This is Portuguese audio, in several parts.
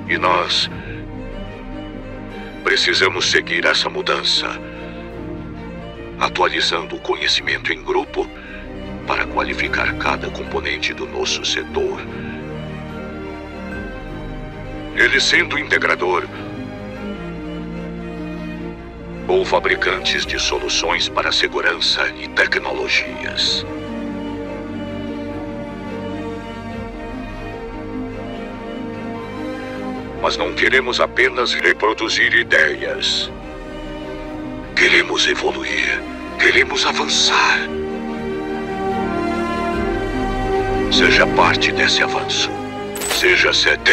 E nós precisamos seguir essa mudança, atualizando o conhecimento em grupo para qualificar cada componente do nosso setor. Ele sendo integrador ou fabricantes de soluções para segurança e tecnologias. Mas não queremos apenas reproduzir ideias. Queremos evoluir. Queremos avançar. Seja parte desse avanço. Seja CD.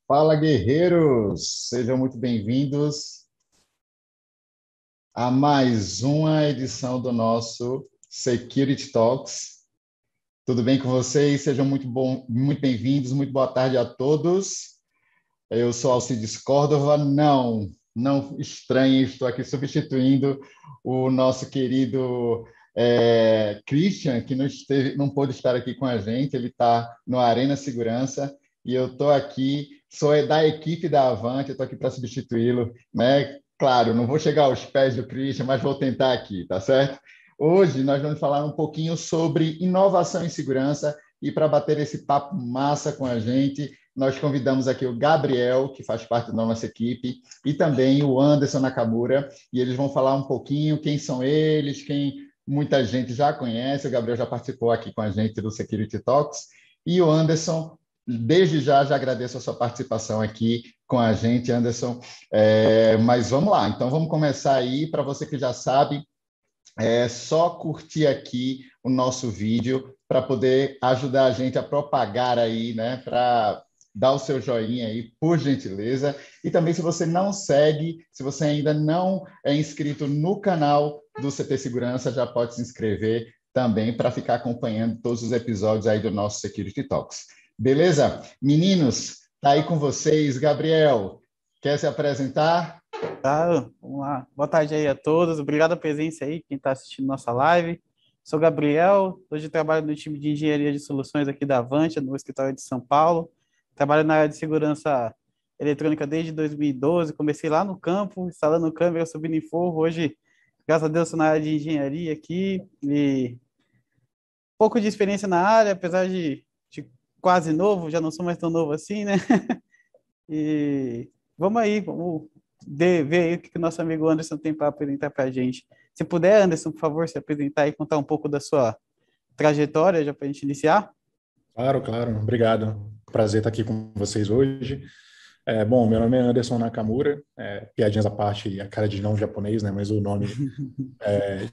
Fala, guerreiros! Sejam muito bem-vindos a mais uma edição do nosso Security Talks. Tudo bem com vocês? Sejam muito bem-vindos, muito boa tarde a todos. Eu sou Alcides Córdova, não estranhem, estou aqui substituindo o nosso querido Christian, que não pôde estar aqui com a gente, ele está no Arena Segurança, e eu estou aqui, sou da equipe da Avante, estou aqui para substituí-lo, né? Claro, não vou chegar aos pés do Christian, mas vou tentar aqui, tá certo? Hoje nós vamos falar um pouquinho sobre inovação em segurança, e para bater esse papo massa com a gente, nós convidamos aqui o Gabriel, que faz parte da nossa equipe, e também o Anderson Nakamura, e eles vão falar um pouquinho quem são eles, quem muita gente já conhece. O Gabriel já participou aqui com a gente do Security Talks, e o Anderson, desde já agradeço a sua participação aqui com a gente, Anderson. Mas vamos lá, então vamos começar aí. Para você que já sabe, é só curtir aqui o nosso vídeo para poder ajudar a gente a propagar aí, né? Para dar o seu joinha aí, por gentileza. E também, se você não segue, se você ainda não é inscrito no canal do CT Segurança, já pode se inscrever também para ficar acompanhando todos os episódios aí do nosso Security Talks. Beleza? Meninos, tá aí com vocês. Gabriel, quer se apresentar? Tá, vamos lá. Boa tarde aí a todos. Obrigado pela presença aí, quem está assistindo nossa live. Sou Gabriel, hoje trabalho no time de engenharia de soluções aqui da Avante, no escritório de São Paulo. Trabalho na área de segurança eletrônica desde 2012. Comecei lá no campo, instalando câmera, subindo em forro. Hoje, graças a Deus, estou na área de engenharia aqui. E pouco de experiência na área, apesar de quase novo, já não sou mais tão novo assim, né? E vamos aí, vamos ver aí o que o nosso amigo Anderson tem para apresentar para a gente. Se puder, Anderson, por favor, se apresentar e contar um pouco da sua trajetória, já para a gente iniciar. Claro. Obrigado. Prazer estar aqui com vocês hoje. Bom, meu nome é Anderson Nakamura, piadinhas à parte, a cara de não japonês, né, mas o nome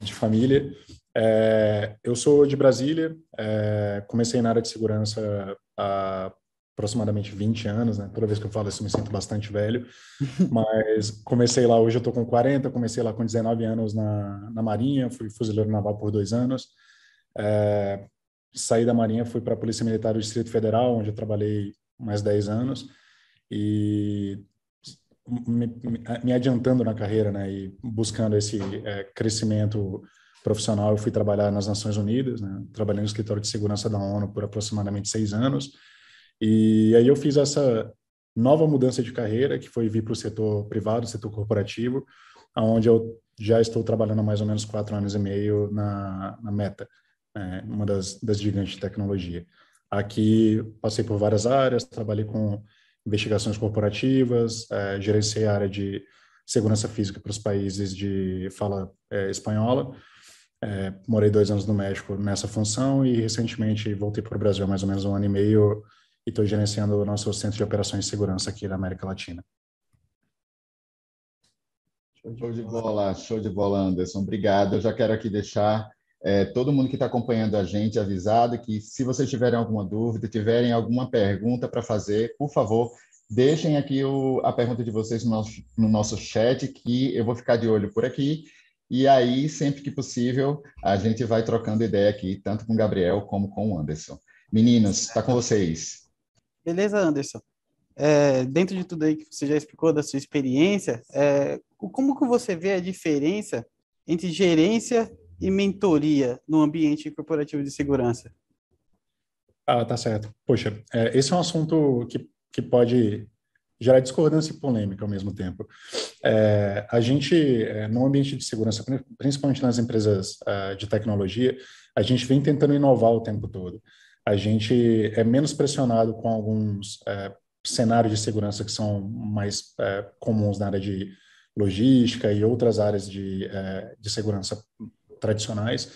de família. Eu sou de Brasília, comecei na área de segurança há aproximadamente 20 anos, né? Toda vez que eu falo isso, eu me sinto bastante velho, mas comecei lá, hoje eu estou com 40, comecei lá com 19 anos na Marinha, fui fuzileiro naval por 2 anos, saí da Marinha, fui para a Polícia Militar do Distrito Federal, onde eu trabalhei mais 10 anos, e me adiantando na carreira, né, e buscando esse crescimento profissional, eu fui trabalhar nas Nações Unidas, né, trabalhei no escritório de segurança da ONU por aproximadamente 6 anos, e aí eu fiz essa nova mudança de carreira, que foi vir para o setor privado, setor corporativo, onde eu já estou trabalhando há mais ou menos 4 anos e meio na Meta, uma das gigantes de tecnologia. Aqui passei por várias áreas, trabalhei com investigações corporativas, gerenciei a área de segurança física para os países de fala espanhola, morei 2 anos no México nessa função e recentemente voltei para o Brasil há mais ou menos 1 ano e meio e estou gerenciando o nosso centro de operações de segurança aqui na América Latina. Show de bola, Anderson. Obrigado. Eu já quero aqui deixar todo mundo que está acompanhando a gente avisado que, se vocês tiverem alguma dúvida, tiverem alguma pergunta para fazer, por favor, deixem aqui a pergunta de vocês no nosso chat, que eu vou ficar de olho por aqui. E aí, sempre que possível, a gente vai trocando ideia aqui, tanto com o Gabriel como com o Anderson. Meninos, está com vocês. Beleza, Anderson. Dentro de tudo aí que você já explicou da sua experiência, como que você vê a diferença entre gerência e mentoria no ambiente corporativo de segurança? Ah, tá certo. Poxa, esse é um assunto que pode gerar discordância e polêmica ao mesmo tempo. A gente, no ambiente de segurança, principalmente nas empresas de tecnologia, a gente vem tentando inovar o tempo todo. A gente é menos pressionado com alguns cenários de segurança que são mais comuns na área de logística e outras áreas de segurança tradicionais.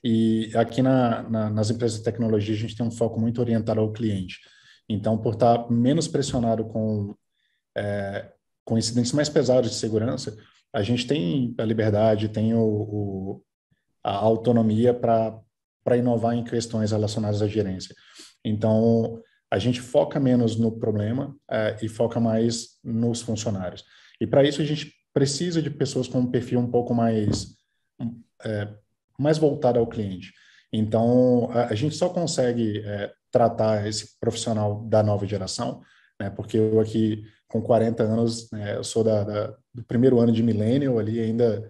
E aqui nas empresas de tecnologia, a gente tem um foco muito orientado ao cliente. Então, por estar menos pressionado com incidentes mais pesados de segurança, a gente tem a liberdade, tem a autonomia para inovar em questões relacionadas à gerência. Então, a gente foca menos no problema e foca mais nos funcionários. E para isso, a gente precisa de pessoas com um perfil um pouco mais voltado ao cliente. Então, a gente só consegue tratar esse profissional da nova geração, né, porque eu aqui, com 40 anos, né, eu sou do primeiro ano de millennial ali, ainda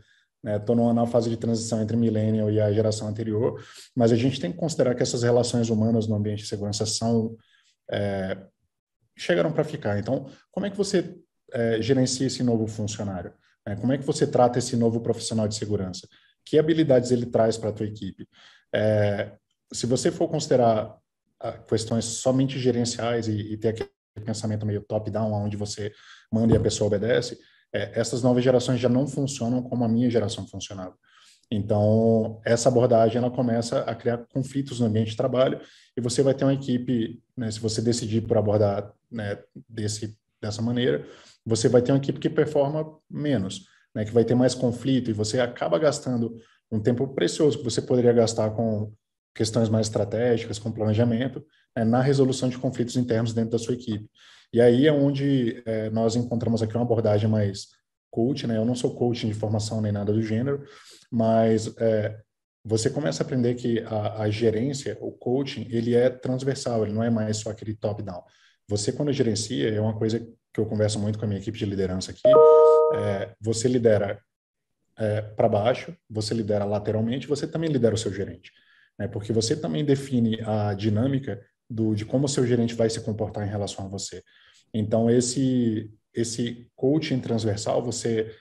estou numa fase de transição entre millennial e a geração anterior, mas a gente tem que considerar que essas relações humanas no ambiente de segurança chegaram para ficar. Então, como é que você gerencia esse novo funcionário? Como é que você trata esse novo profissional de segurança? Que habilidades ele traz para a tua equipe? Se você for considerar questões somente gerenciais e ter aquele pensamento meio top-down, onde você manda e a pessoa obedece, essas novas gerações já não funcionam como a minha geração funcionava. Então, essa abordagem ela começa a criar conflitos no ambiente de trabalho e você vai ter uma equipe, né, se você decidir por abordar, né, dessa maneira, você vai ter uma equipe que performa menos, né, que vai ter mais conflito e você acaba gastando um tempo precioso que você poderia gastar com questões mais estratégicas, com planejamento, na resolução de conflitos internos dentro da sua equipe. E aí é onde nós encontramos aqui uma abordagem mais coach, né? Eu não sou coach de formação nem nada do gênero, mas você começa a aprender que a gerência, o coaching, ele é transversal, ele não é mais só aquele top-down. Você, quando gerencia, é uma coisa que eu converso muito com a minha equipe de liderança aqui, você lidera para baixo, você lidera lateralmente, você também lidera o seu gerente, né? Porque você também define a dinâmica de como o seu gerente vai se comportar em relação a você. Então, esse coaching transversal, você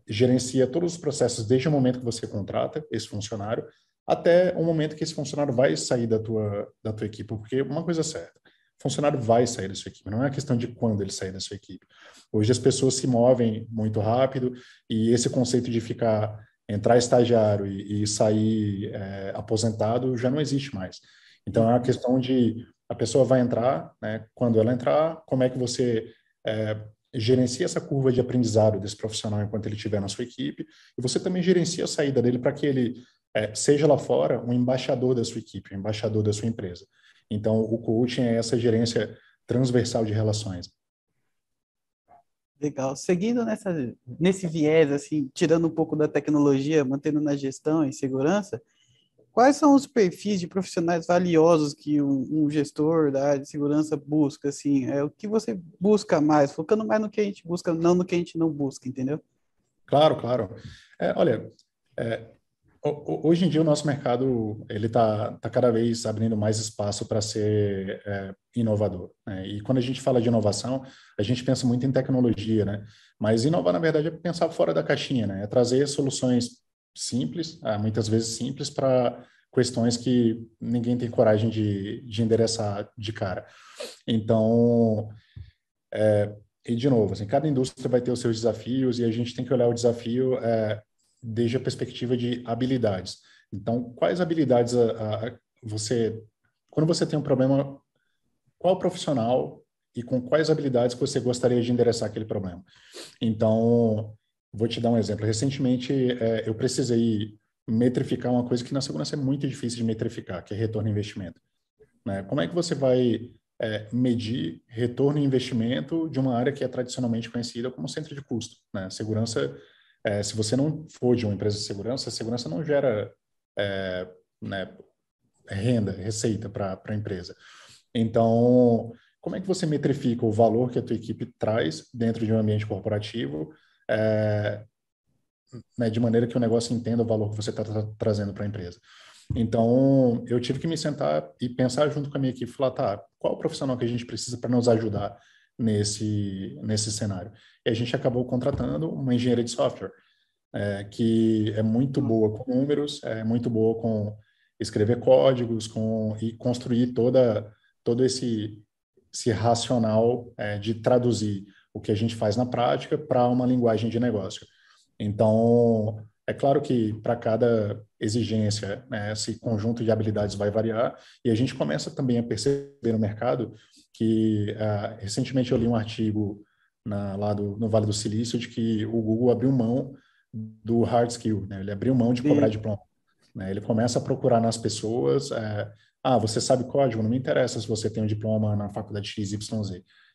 gerencia todos os processos desde o momento que você contrata esse funcionário até o momento que esse funcionário vai sair da tua equipe, porque uma coisa é certa, o funcionário vai sair da sua equipe, não é uma questão de quando ele sair da sua equipe. Hoje as pessoas se movem muito rápido e esse conceito de entrar estagiário e sair aposentado já não existe mais. Então é uma questão de a pessoa vai entrar, né, quando ela entrar, como é que você gerencia essa curva de aprendizado desse profissional enquanto ele estiver na sua equipe, e você também gerencia a saída dele para que ele seja lá fora um embaixador da sua equipe, um embaixador da sua empresa. Então, o coaching é essa gerência transversal de relações. Legal. Seguindo nesse viés, assim, tirando um pouco da tecnologia, mantendo na gestão e segurança, quais são os perfis de profissionais valiosos que um gestor da área de segurança busca, assim? O que você busca mais, focando mais no que a gente busca, não no que a gente não busca, entendeu? Claro, claro. Olha, hoje em dia o nosso mercado ele tá cada vez abrindo mais espaço para ser inovador, né? E quando a gente fala de inovação, a gente pensa muito em tecnologia, né? Mas inovar, na verdade, é pensar fora da caixinha, né? É trazer soluções simples, muitas vezes simples, para questões que ninguém tem coragem de endereçar de cara. Então, e de novo, assim, cada indústria vai ter os seus desafios e a gente tem que olhar o desafio desde a perspectiva de habilidades. Então, quais habilidades quando você tem um problema, qual profissional e com quais habilidades que você gostaria de endereçar aquele problema? Então, vou te dar um exemplo. Recentemente, eu precisei metrificar uma coisa que na segurança é muito difícil de metrificar, que é retorno em investimento, né? Como é que você vai medir retorno em investimento de uma área que é tradicionalmente conhecida como centro de custo, né? Segurança, se você não for de uma empresa de segurança, a segurança não gera né, renda, receita para a empresa. Então, como é que você metrifica o valor que a tua equipe traz dentro de um ambiente corporativo né, de maneira que o negócio entenda o valor que você está trazendo para a empresa. Então, eu tive que me sentar e pensar junto com a minha equipe, falar, tá, qual o profissional que a gente precisa para nos ajudar nesse cenário? E a gente acabou contratando uma engenheira de software, que é muito boa com números, é muito boa com escrever códigos, e construir todo esse racional de traduzir o que a gente faz na prática para uma linguagem de negócio. Então, é claro que para cada exigência, né, esse conjunto de habilidades vai variar, e a gente começa também a perceber no mercado que, recentemente eu li um artigo lá no Vale do Silício de que o Google abriu mão do hard skill, né? Ele abriu mão de cobrar diploma. Né? Ele começa a procurar nas pessoas, você sabe código? Não me interessa se você tem um diploma na faculdade XYZ.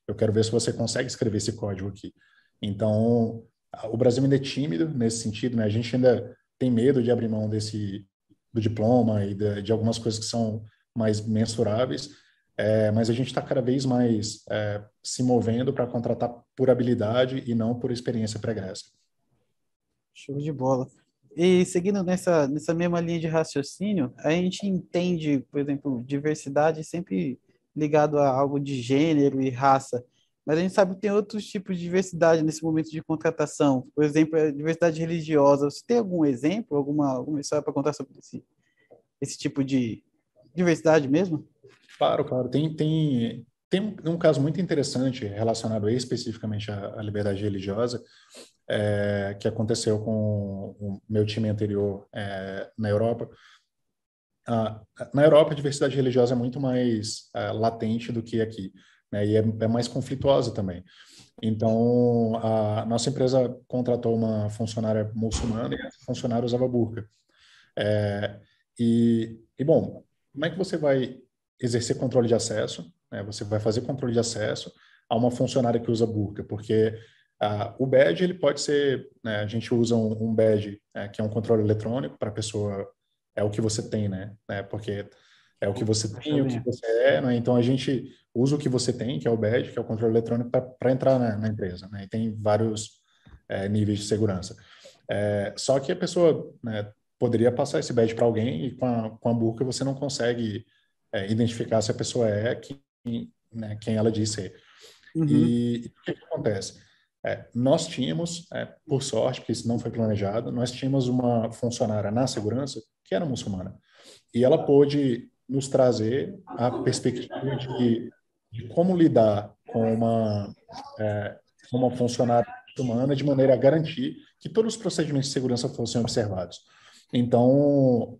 Eu quero ver se você consegue escrever esse código aqui. Então, o Brasil ainda é tímido nesse sentido, né? A gente ainda tem medo de abrir mão do diploma e de algumas coisas que são mais mensuráveis, mas a gente está cada vez mais se movendo para contratar por habilidade e não por experiência pregressa. Show de bola. E seguindo nessa mesma linha de raciocínio, a gente entende, por exemplo, diversidade sempre ligado a algo de gênero e raça, mas a gente sabe que tem outros tipos de diversidade nesse momento de contratação. Por exemplo, a diversidade religiosa. Você tem algum exemplo, alguma história para contar sobre esse tipo de diversidade mesmo? Claro, claro. Tem um caso muito interessante relacionado especificamente à liberdade religiosa, que aconteceu com o meu time anterior na Europa. Na Europa, a diversidade religiosa é muito mais latente do que aqui, né? E é mais conflituosa também. Então, a nossa empresa contratou uma funcionária muçulmana e essa funcionária usava burca. Bom, como é que você vai exercer controle de acesso, né? Você vai fazer controle de acesso a uma funcionária que usa burca, porque o badge, ele pode ser, né, a gente usa um badge que é um controle eletrônico para a pessoa, é o que você tem, né? Porque é o que você tem, o que você né? Então, a gente usa o que você tem, que é o badge, que é o controle eletrônico, para entrar na empresa, né? E tem vários níveis de segurança. Só que a pessoa, né, poderia passar esse badge para alguém e com a burca você não consegue identificar se a pessoa quem ela diz ser. Uhum. E o que acontece? Nós tínhamos, por sorte, porque isso não foi planejado, nós tínhamos uma funcionária na segurança que era muçulmana. E ela pôde nos trazer a perspectiva de como lidar com uma funcionária muçulmana de maneira a garantir que todos os procedimentos de segurança fossem observados. Então,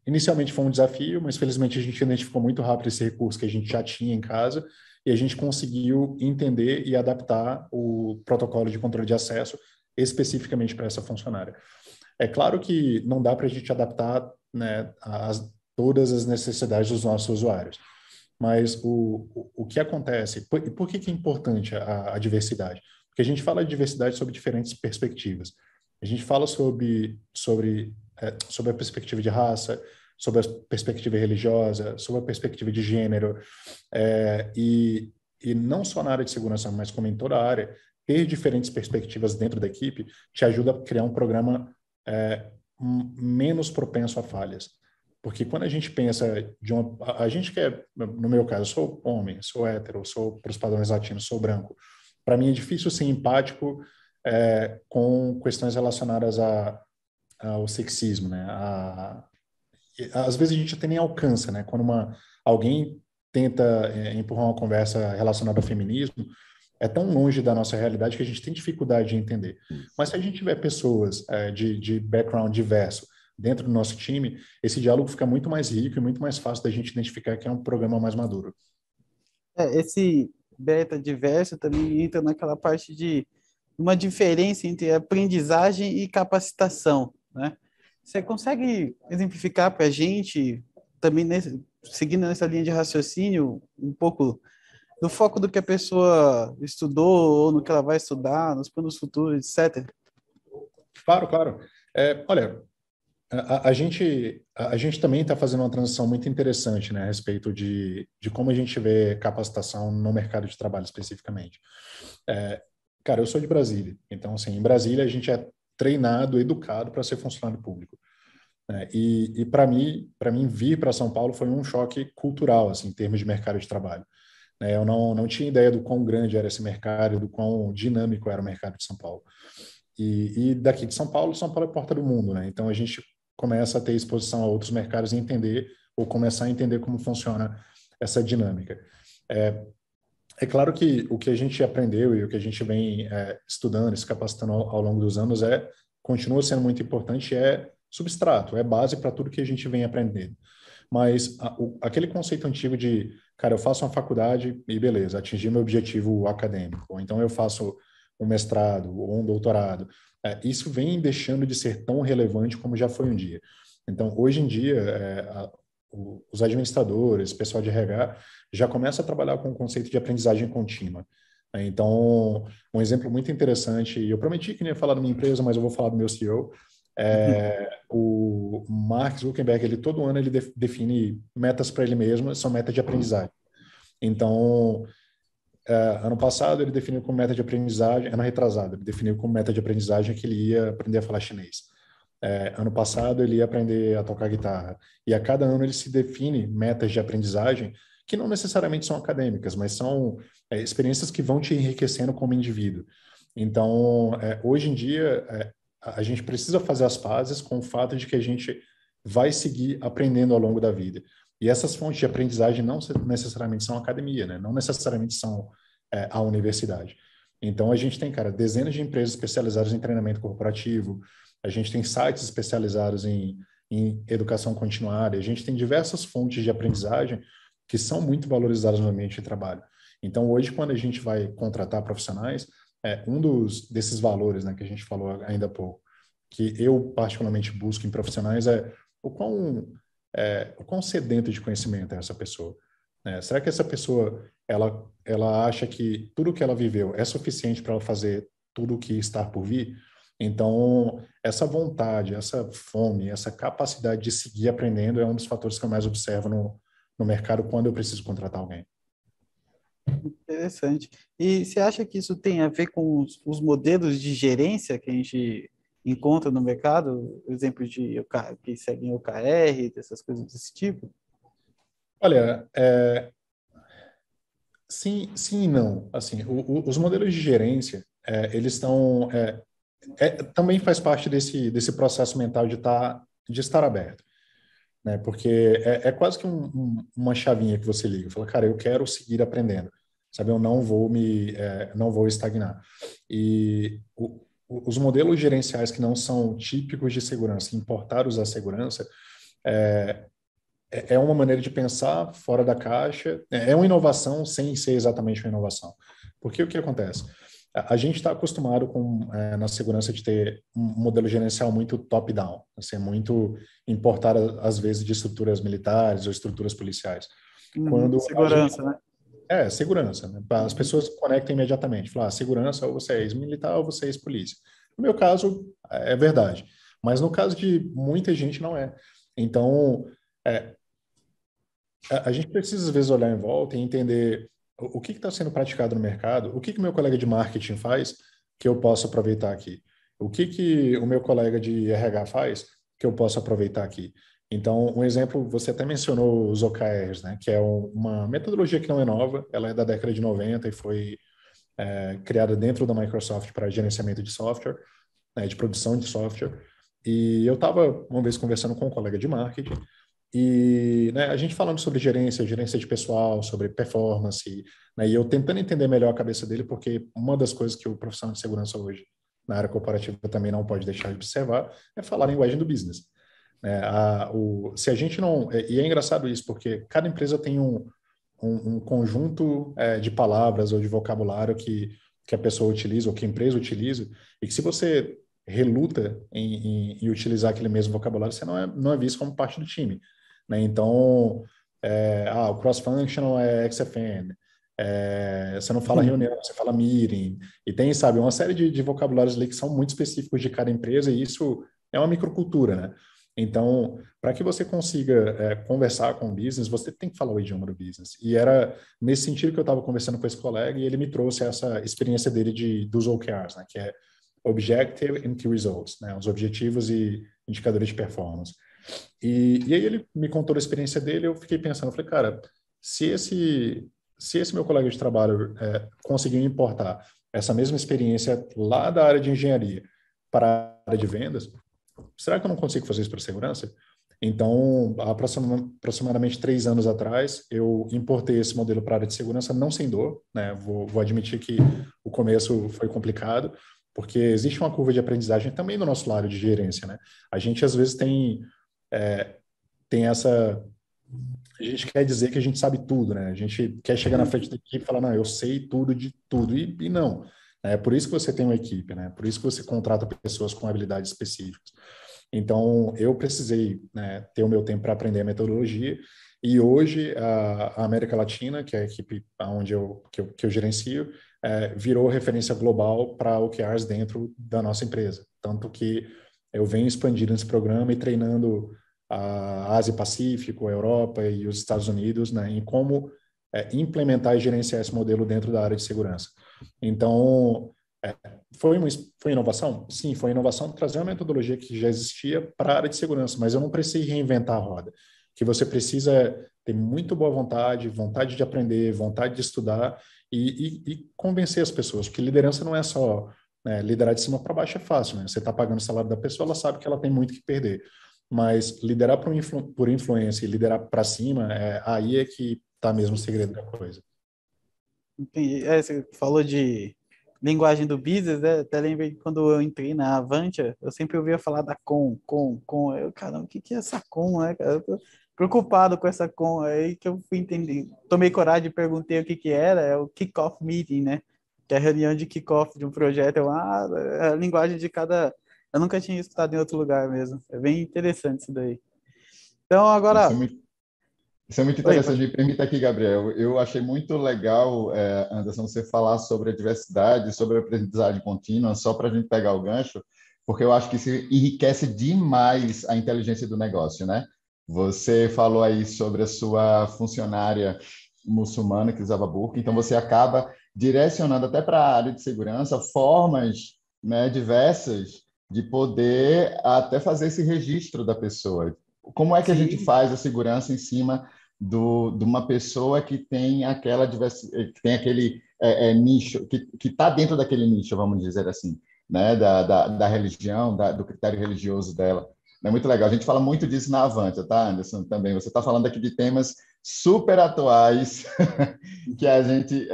inicialmente foi um desafio, mas felizmente a gente identificou muito rápido esse recurso que a gente já tinha em casa e a gente conseguiu entender e adaptar o protocolo de controle de acesso especificamente para essa funcionária. É claro que não dá para a gente adaptar, né, todas as necessidades dos nossos usuários, mas o que acontece, por que é importante a diversidade? Porque a gente fala de diversidade sob diferentes perspectivas. A gente fala sobre a perspectiva de raça, sobre a perspectiva religiosa, sobre a perspectiva de gênero, e não só na área de segurança, mas como em toda a área, ter diferentes perspectivas dentro da equipe te ajuda a criar um programa menos propenso a falhas. Porque quando a gente pensa a gente que no meu caso, eu sou homem, sou hétero, sou para os padrões latinos, sou branco. Para mim é difícil ser empático com questões relacionadas ao sexismo, né? Às vezes a gente até nem alcança, né? Quando alguém tenta empurrar uma conversa relacionada ao feminismo, é tão longe da nossa realidade que a gente tem dificuldade de entender. Mas se a gente tiver pessoas de background diverso dentro do nosso time, esse diálogo fica muito mais rico e muito mais fácil da gente identificar que é um programa mais maduro. Esse beta diverso também entra naquela parte de uma diferença entre aprendizagem e capacitação, né? Você consegue exemplificar para a gente, também seguindo nessa linha de raciocínio, um pouco do foco do que a pessoa estudou ou no que ela vai estudar, nos planos futuros, etc.? Claro, claro. Olha, a gente também está fazendo uma transição muito interessante, né, a respeito de como a gente vê capacitação no mercado de trabalho especificamente. Cara, eu sou de Brasília, então, assim, em Brasília a gente treinado, educado para ser funcionário público. E para mim vir para São Paulo foi um choque cultural, assim, em termos de mercado de trabalho. Eu não tinha ideia do quão grande era esse mercado, do quão dinâmico era o mercado de São Paulo. E daqui de São Paulo é porta do mundo, né? Então a gente começa a ter exposição a outros mercados e entender, ou começar a entender como funciona essa dinâmica. É claro que o que a gente aprendeu e o que a gente vem estudando, se capacitando ao longo dos anos continua sendo muito importante, é substrato, é base para tudo que a gente vem aprendendo. Mas aquele conceito antigo de, cara, eu faço uma faculdade e beleza, atingi meu objetivo acadêmico, ou então eu faço um mestrado ou um doutorado, isso vem deixando de ser tão relevante como já foi um dia. Então, hoje em dia, os administradores, o pessoal de RH, já começa a trabalhar com o conceito de aprendizagem contínua. Então, um exemplo muito interessante, e eu prometi que não ia falar da minha empresa, mas eu vou falar do meu CEO, o Mark Zuckerberg, todo ano ele define metas para ele mesmo, são metas de aprendizagem. Então, ano passado ele definiu como meta de aprendizagem, ano retrasado, ele definiu como meta de aprendizagem que ele ia aprender a falar chinês. Ano passado ele ia aprender a tocar guitarra. E a cada ano ele se define metas de aprendizagem que não necessariamente são acadêmicas, mas são experiências que vão te enriquecendo como indivíduo. Então, hoje em dia, a gente precisa fazer as pazes com o fato de que a gente vai seguir aprendendo ao longo da vida. E essas fontes de aprendizagem não necessariamente são a academia, né? Não necessariamente são a universidade. Então, a gente tem, cara, dezenas de empresas especializadas em treinamento corporativo, a gente tem sites especializados em educação continuada, a gente tem diversas fontes de aprendizagem que são muito valorizadas no ambiente de trabalho. Então, hoje, quando a gente vai contratar profissionais, desses valores, né, que a gente falou ainda há pouco, que eu particularmente busco em profissionais o quão sedento de conhecimento é essa pessoa. Será que essa pessoa ela acha que tudo que ela viveu é suficiente para ela fazer tudo o que está por vir? Então, essa vontade, essa fome, essa capacidade de seguir aprendendo é um dos fatores que eu mais observo no mercado quando eu preciso contratar alguém. Interessante. E você acha que isso tem a ver com os modelos de gerência que a gente encontra no mercado? Exemplos que seguem OKR, dessas coisas desse tipo? Olha, sim e não. Assim, os modelos de gerência, eles estão... também faz parte desse processo mental de estar aberto. Né? Porque é quase que uma chavinha que você liga. Fala, cara, eu quero seguir aprendendo. Sabe, eu não vou estagnar. E os modelos gerenciais que não são típicos de segurança, importados à segurança, é uma maneira de pensar fora da caixa, é uma inovação sem ser exatamente uma inovação. Porque o que acontece? A gente está acostumado na segurança de ter um modelo gerencial muito top-down, assim, muito importado, às vezes, de estruturas militares ou estruturas policiais. Segurança, né? Segurança. Né? As pessoas conectam imediatamente. Falam, segurança, ou você é ex-militar ou você é ex-polícia. No meu caso, é verdade. Mas no caso de muita gente, não é. Então, a gente precisa, às vezes, olhar em volta e entender o que está sendo praticado no mercado, o que o meu colega de marketing faz que eu posso aproveitar aqui, o que o meu colega de RH faz que eu posso aproveitar aqui. Então, um exemplo, você até mencionou os OKRs, né, que é uma metodologia que não é nova, ela é da década de 90 e foi criada dentro da Microsoft para gerenciamento de software, né, de produção de software. E eu estava, uma vez, conversando com um colega de marketing, e né, a gente falando sobre gerência de pessoal, sobre performance, né, e eu tentando entender melhor a cabeça dele, porque uma das coisas que o profissional de segurança hoje, na área corporativa, também não pode deixar de observar, é falar a linguagem do business. Se a gente não... E é engraçado isso, porque cada empresa tem um conjunto de palavras ou de vocabulário que a pessoa utiliza, ou que a empresa utiliza, e que se você reluta em utilizar aquele mesmo vocabulário, você não é visto como parte do time. Né? Então, o cross-functional é XFN, você não fala reunião, você fala meeting, e tem, sabe, uma série de vocabulários ali que são muito específicos de cada empresa, e isso é uma microcultura, né? Então, para que você consiga conversar com o business, você tem que falar o idioma do business. E era nesse sentido que eu estava conversando com esse colega, e ele me trouxe essa experiência dele dos OKRs, né? Que é Objective and Key Results, né? Os objetivos e indicadores de performance. E aí ele me contou a experiência dele, eu fiquei pensando, falei, cara, se esse meu colega de trabalho conseguiu importar essa mesma experiência lá da área de engenharia para a área de vendas, será que eu não consigo fazer isso para segurança? Então, há aproximadamente 3 anos atrás, eu importei esse modelo para a área de segurança, não sem dor, né? Vou admitir que o começo foi complicado, porque existe uma curva de aprendizagem também no nosso lado de gerência, né? A gente, às vezes, tem essa... A gente quer dizer que a gente sabe tudo, né? A gente quer chegar na frente da equipe e falar, não, eu sei tudo de tudo, e não. É por isso que você tem uma equipe, né? Por isso que você contrata pessoas com habilidades específicas. Então, eu precisei, né, ter o meu tempo para aprender a metodologia, e hoje a América Latina, que é a equipe onde que eu gerencio, virou referência global para OKRs dentro da nossa empresa. Tanto que eu venho expandindo esse programa e treinando a Ásia Pacífico, a Europa e os Estados Unidos, né, em como implementar e gerenciar esse modelo dentro da área de segurança. Então, foi inovação? Sim, foi inovação trazer uma metodologia que já existia para a área de segurança, mas eu não precisei reinventar a roda. O que você precisa é ter muito boa vontade, vontade de aprender, vontade de estudar e convencer as pessoas, porque liderança não é só, né, liderar de cima para baixo é fácil, né? Você está pagando o salário da pessoa, ela sabe que ela tem muito que perder, mas liderar por influência e liderar para cima, aí é que está mesmo o segredo da coisa. Entendi. Você falou de linguagem do business, né? Até lembrei que quando eu entrei na Avantia, eu sempre ouvia falar da com. Eu, caramba, o que é essa com, né, cara? Eu tô preocupado com essa com. Aí que eu fui entender. Tomei coragem e perguntei o que era. É o kick-off meeting, né? Que é a reunião de kick-off de um projeto. É a linguagem de cada... Eu nunca tinha escutado em outro lugar mesmo. É bem interessante isso daí. Então, agora... Isso é muito interessante. Me permita aqui, Gabriel. Eu achei muito legal, Anderson, você falar sobre a diversidade, sobre a aprendizagem contínua, só para a gente pegar o gancho, porque eu acho que isso enriquece demais a inteligência do negócio, né? Você falou aí sobre a sua funcionária muçulmana que usava burca, então você acaba direcionando até para a área de segurança formas, né, diversas de poder até fazer esse registro da pessoa. Como é que a gente faz a segurança em cima de uma pessoa que tem aquela que tem aquele nicho, que está dentro daquele nicho, vamos dizer assim, né, da religião, do critério religioso dela. É muito legal. A gente fala muito disso na Avantia, tá, Anderson? Também. Você está falando aqui de temas super atuais que a gente,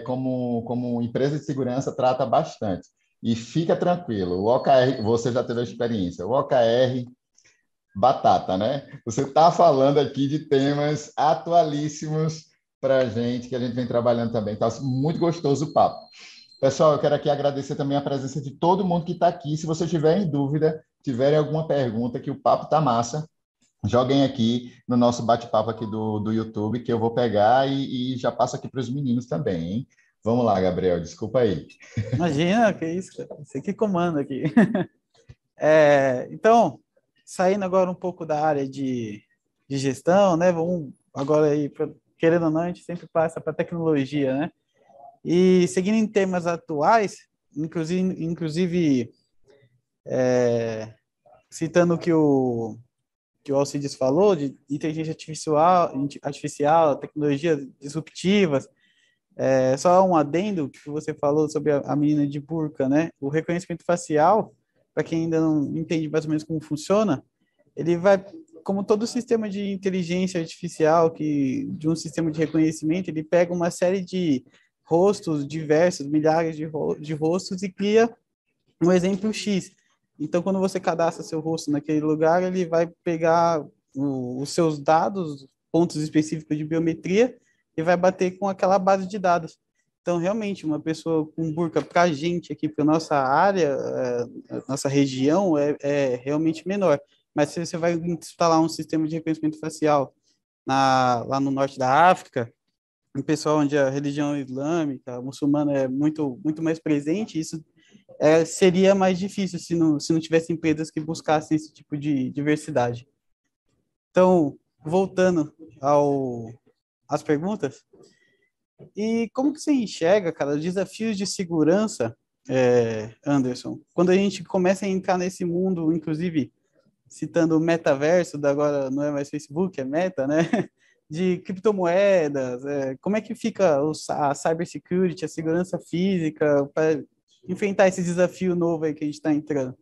como empresa de segurança, trata bastante. E fica tranquilo, o OKR, você já teve a experiência, o OKR batata, né? Você está falando aqui de temas atualíssimos para a gente, que a gente vem trabalhando também. Está muito gostoso o papo. Pessoal, eu quero aqui agradecer também a presença de todo mundo que está aqui. Se vocês tiverem dúvida, tiverem alguma pergunta, que o papo está massa, joguem aqui no nosso bate-papo aqui do YouTube, que eu vou pegar e já passo aqui para os meninos também, hein? Vamos lá, Gabriel, desculpa aí. Imagina, que isso, cara. Você que comanda aqui. Então, saindo agora um pouco da área de gestão, né? Vamos agora aí, querendo ou não, a gente sempre passa para tecnologia, né? E seguindo em temas atuais, inclusive citando o que o Alcides falou de inteligência artificial, tecnologias disruptivas, só um adendo que você falou sobre a menina de burca, né? O reconhecimento facial, para quem ainda não entende mais ou menos como funciona, ele vai, como todo sistema de inteligência artificial, de um sistema de reconhecimento, ele pega uma série de rostos diversos, milhares de rostos, e cria um exemplo X. Então, quando você cadastra seu rosto naquele lugar, ele vai pegar os seus dados, pontos específicos de biometria, e vai bater com aquela base de dados. Então, realmente, uma pessoa com burca, para a gente aqui, para nossa área, nossa região, é realmente menor. Mas se você vai instalar um sistema de reconhecimento facial lá no norte da África, um pessoal onde a religião islâmica, muçulmana é muito, muito mais presente, isso seria mais difícil se não tivesse empresas que buscassem esse tipo de diversidade. Então, voltando às perguntas, e como que você enxerga, cara, os desafios de segurança Anderson, quando a gente começa a entrar nesse mundo, inclusive citando o metaverso, da agora não é mais Facebook, é Meta, né? De criptomoedas, como é que fica a cybersecurity, a segurança física, para enfrentar esse desafio novo aí que a gente está entrando?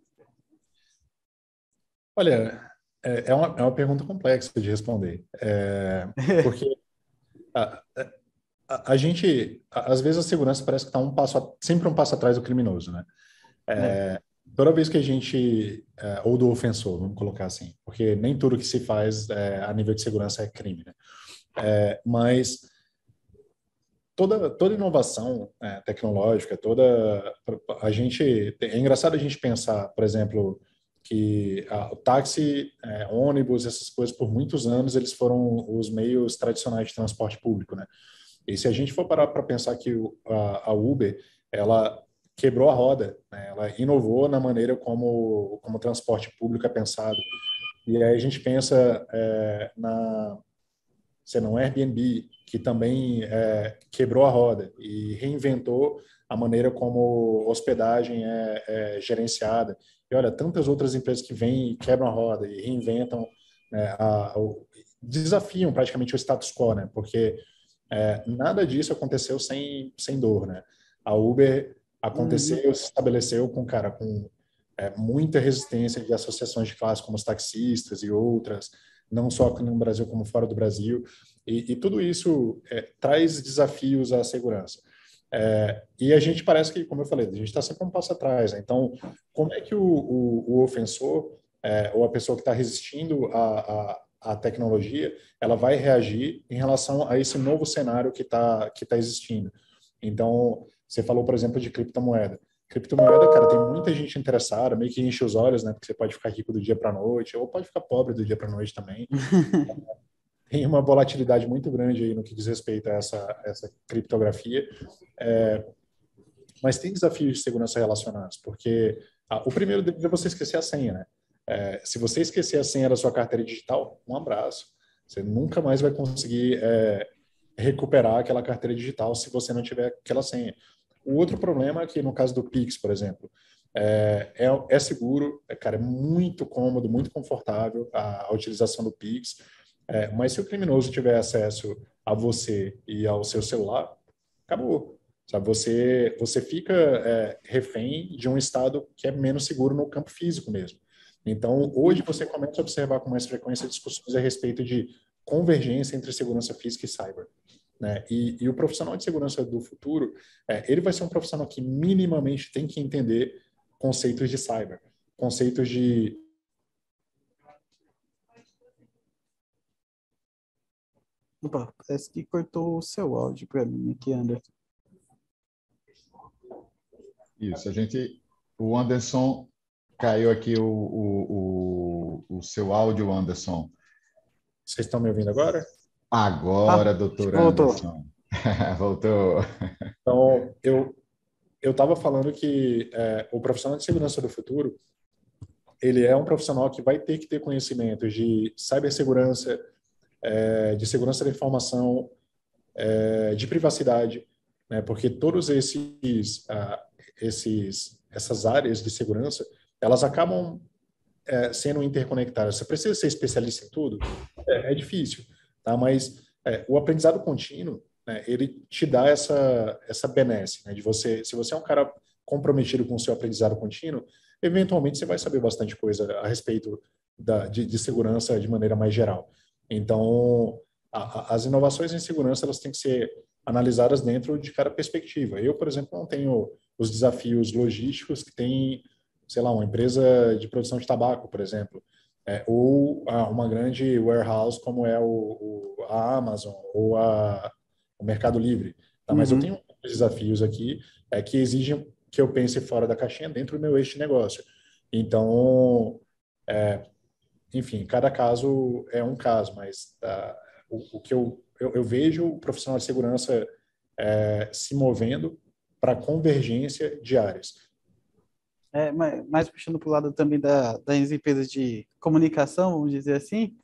Olha, é uma pergunta complexa de responder, porque a, a gente, às vezes a segurança parece que está sempre um passo atrás do criminoso, né? É. Toda vez que a gente, ou do ofensor, vamos colocar assim, porque nem tudo que se faz a nível de segurança é crime, né? Mas toda inovação tecnológica, é engraçado a gente pensar, por exemplo, que o táxi, ônibus, essas coisas, por muitos anos, eles foram os meios tradicionais de transporte público, né? E se a gente for parar para pensar que a Uber, ela quebrou a roda, né? Ela inovou na maneira como o transporte público é pensado. E aí a gente pensa no Airbnb, que também quebrou a roda e reinventou a maneira como hospedagem é gerenciada. E olha, tantas outras empresas que vêm e quebram a roda e reinventam, né, desafiam praticamente o status quo, né? Porque nada disso aconteceu sem dor, né? A Uber aconteceu, se estabeleceu com muita resistência de associações de classe como os taxistas e outras, não só aqui no Brasil como fora do Brasil, e tudo isso traz desafios à segurança. E a gente parece que, como eu falei, a gente está sempre um passo atrás, né? Então, como é que o ofensor ou a pessoa que está resistindo à tecnologia, ela vai reagir em relação a esse novo cenário que tá existindo? Então, você falou, por exemplo, de criptomoeda. Criptomoeda, cara, tem muita gente interessada, meio que enche os olhos, né? Porque você pode ficar rico do dia para a noite, ou pode ficar pobre do dia para a noite também. Tem uma volatilidade muito grande aí no que diz respeito a essa criptografia. Mas tem desafios de segurança relacionados, porque o primeiro deles é você esquecer a senha, né? Se você esquecer a senha da sua carteira digital, um abraço. Você nunca mais vai conseguir recuperar aquela carteira digital se você não tiver aquela senha. O outro problema é que, no caso do Pix, por exemplo, é seguro, cara, é muito cômodo, muito confortável a utilização do Pix, mas se o criminoso tiver acesso a você e ao seu celular, acabou. Sabe? Você fica refém de um estado que é menos seguro no campo físico mesmo. Então, hoje você começa a observar com mais frequência discussões a respeito de convergência entre segurança física e cyber, né? E o profissional de segurança do futuro, ele vai ser um profissional que minimamente tem que entender conceitos de cyber, conceitos de... Opa, parece que cortou o seu áudio para mim aqui, Anderson. Isso, o Anderson, caiu aqui o seu áudio, Anderson. Vocês estão me ouvindo agora? Agora, doutor voltou. Anderson. Voltou. Então, eu estava falando que o profissional de segurança do futuro, ele é um profissional que vai ter que ter conhecimentos de cibersegurança, de segurança da informação, de privacidade, né? Porque todos essas áreas de segurança, elas acabam sendo interconectadas. Você precisa ser especialista em tudo? É difícil, tá? Mas o aprendizado contínuo, né, ele te dá essa benesse, né, de você, se você é um cara comprometido com o seu aprendizado contínuo, eventualmente você vai saber bastante coisa a respeito de segurança de maneira mais geral. Então, as inovações em segurança, elas têm que ser analisadas dentro de cada perspectiva. Eu, por exemplo, não tenho os desafios logísticos que tem, sei lá, uma empresa de produção de tabaco, por exemplo, ou uma grande warehouse como é a Amazon ou o Mercado Livre. Tá? Mas eu tenho desafios aqui que exigem que eu pense fora da caixinha dentro do meu eixo de negócio. Então, enfim, cada caso é um caso, mas o que eu vejo o profissional de segurança se movendo para convergência de áreas. Mais puxando para o lado também das empresas de comunicação, vamos dizer assim,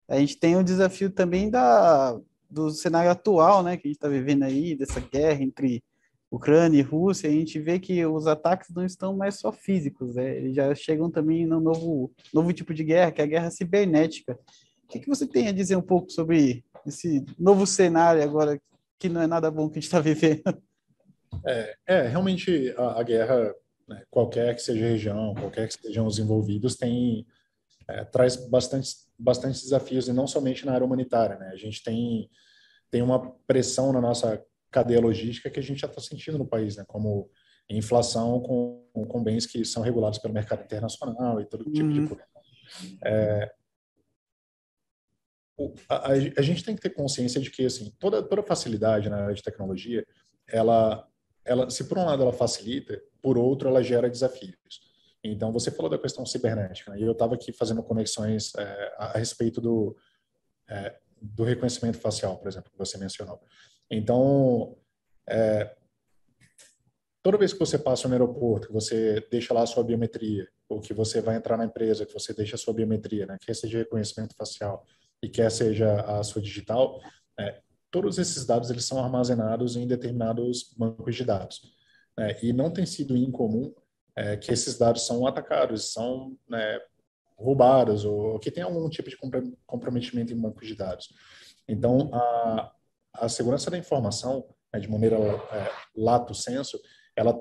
a gente tem o desafio também do cenário atual, né, que a gente está vivendo aí, dessa guerra entre Ucrânia e Rússia, a gente vê que os ataques não estão mais só físicos, né? Eles já chegam também no novo tipo de guerra, que é a guerra cibernética. O que você tem a dizer um pouco sobre esse novo cenário agora, que não é nada bom que a gente está vivendo? Realmente a guerra, né, qualquer que seja a região, qualquer que sejam os envolvidos, traz bastantes desafios, e não somente na área humanitária, né? A gente tem uma pressão na nossa cadeia logística que a gente já está sentindo no país, né? Como inflação com bens que são regulados pelo mercado internacional e todo tipo de coisa. A gente tem que ter consciência de que, assim, toda facilidade na área de tecnologia, se por um lado ela facilita, por outro ela gera desafios. Então, você falou da questão cibernética, né? E eu estava aqui fazendo conexões a respeito do reconhecimento facial, por exemplo, que você mencionou. Então, toda vez que você passa no aeroporto, que você deixa lá a sua biometria, ou que você vai entrar na empresa, que você deixa a sua biometria, né? Quer seja reconhecimento facial e quer seja a sua digital, todos esses dados eles são armazenados em determinados bancos de dados. E não tem sido incomum que esses dados são atacados, são, né, roubados, ou que tem algum tipo de comprometimento em bancos de dados. Então, a segurança da informação, né, de maneira lato sensu, ela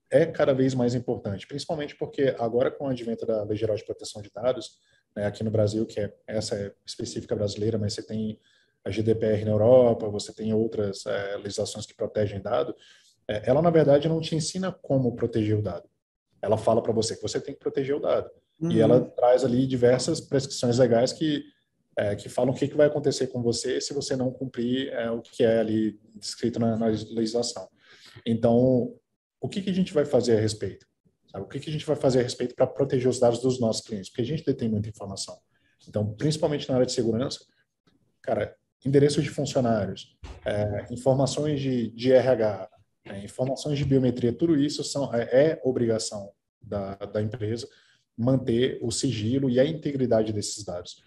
é cada vez mais importante, principalmente porque agora, com o advento da Lei Geral de Proteção de Dados, né, aqui no Brasil, essa é específica brasileira, mas você tem a GDPR na Europa, você tem outras legislações que protegem dado, ela, na verdade, não te ensina como proteger o dado. Ela fala para você que você tem que proteger o dado. E ela traz ali diversas prescrições legais que falam o que vai acontecer com você se você não cumprir o que é ali descrito na legislação. Então, o que a gente vai fazer a respeito? Sabe? O que a gente vai fazer a respeito para proteger os dados dos nossos clientes? Porque a gente detém muita informação. Então, principalmente na área de segurança, cara, endereços de funcionários, informações de RH, informações de biometria, tudo isso é obrigação da empresa manter o sigilo e a integridade desses dados.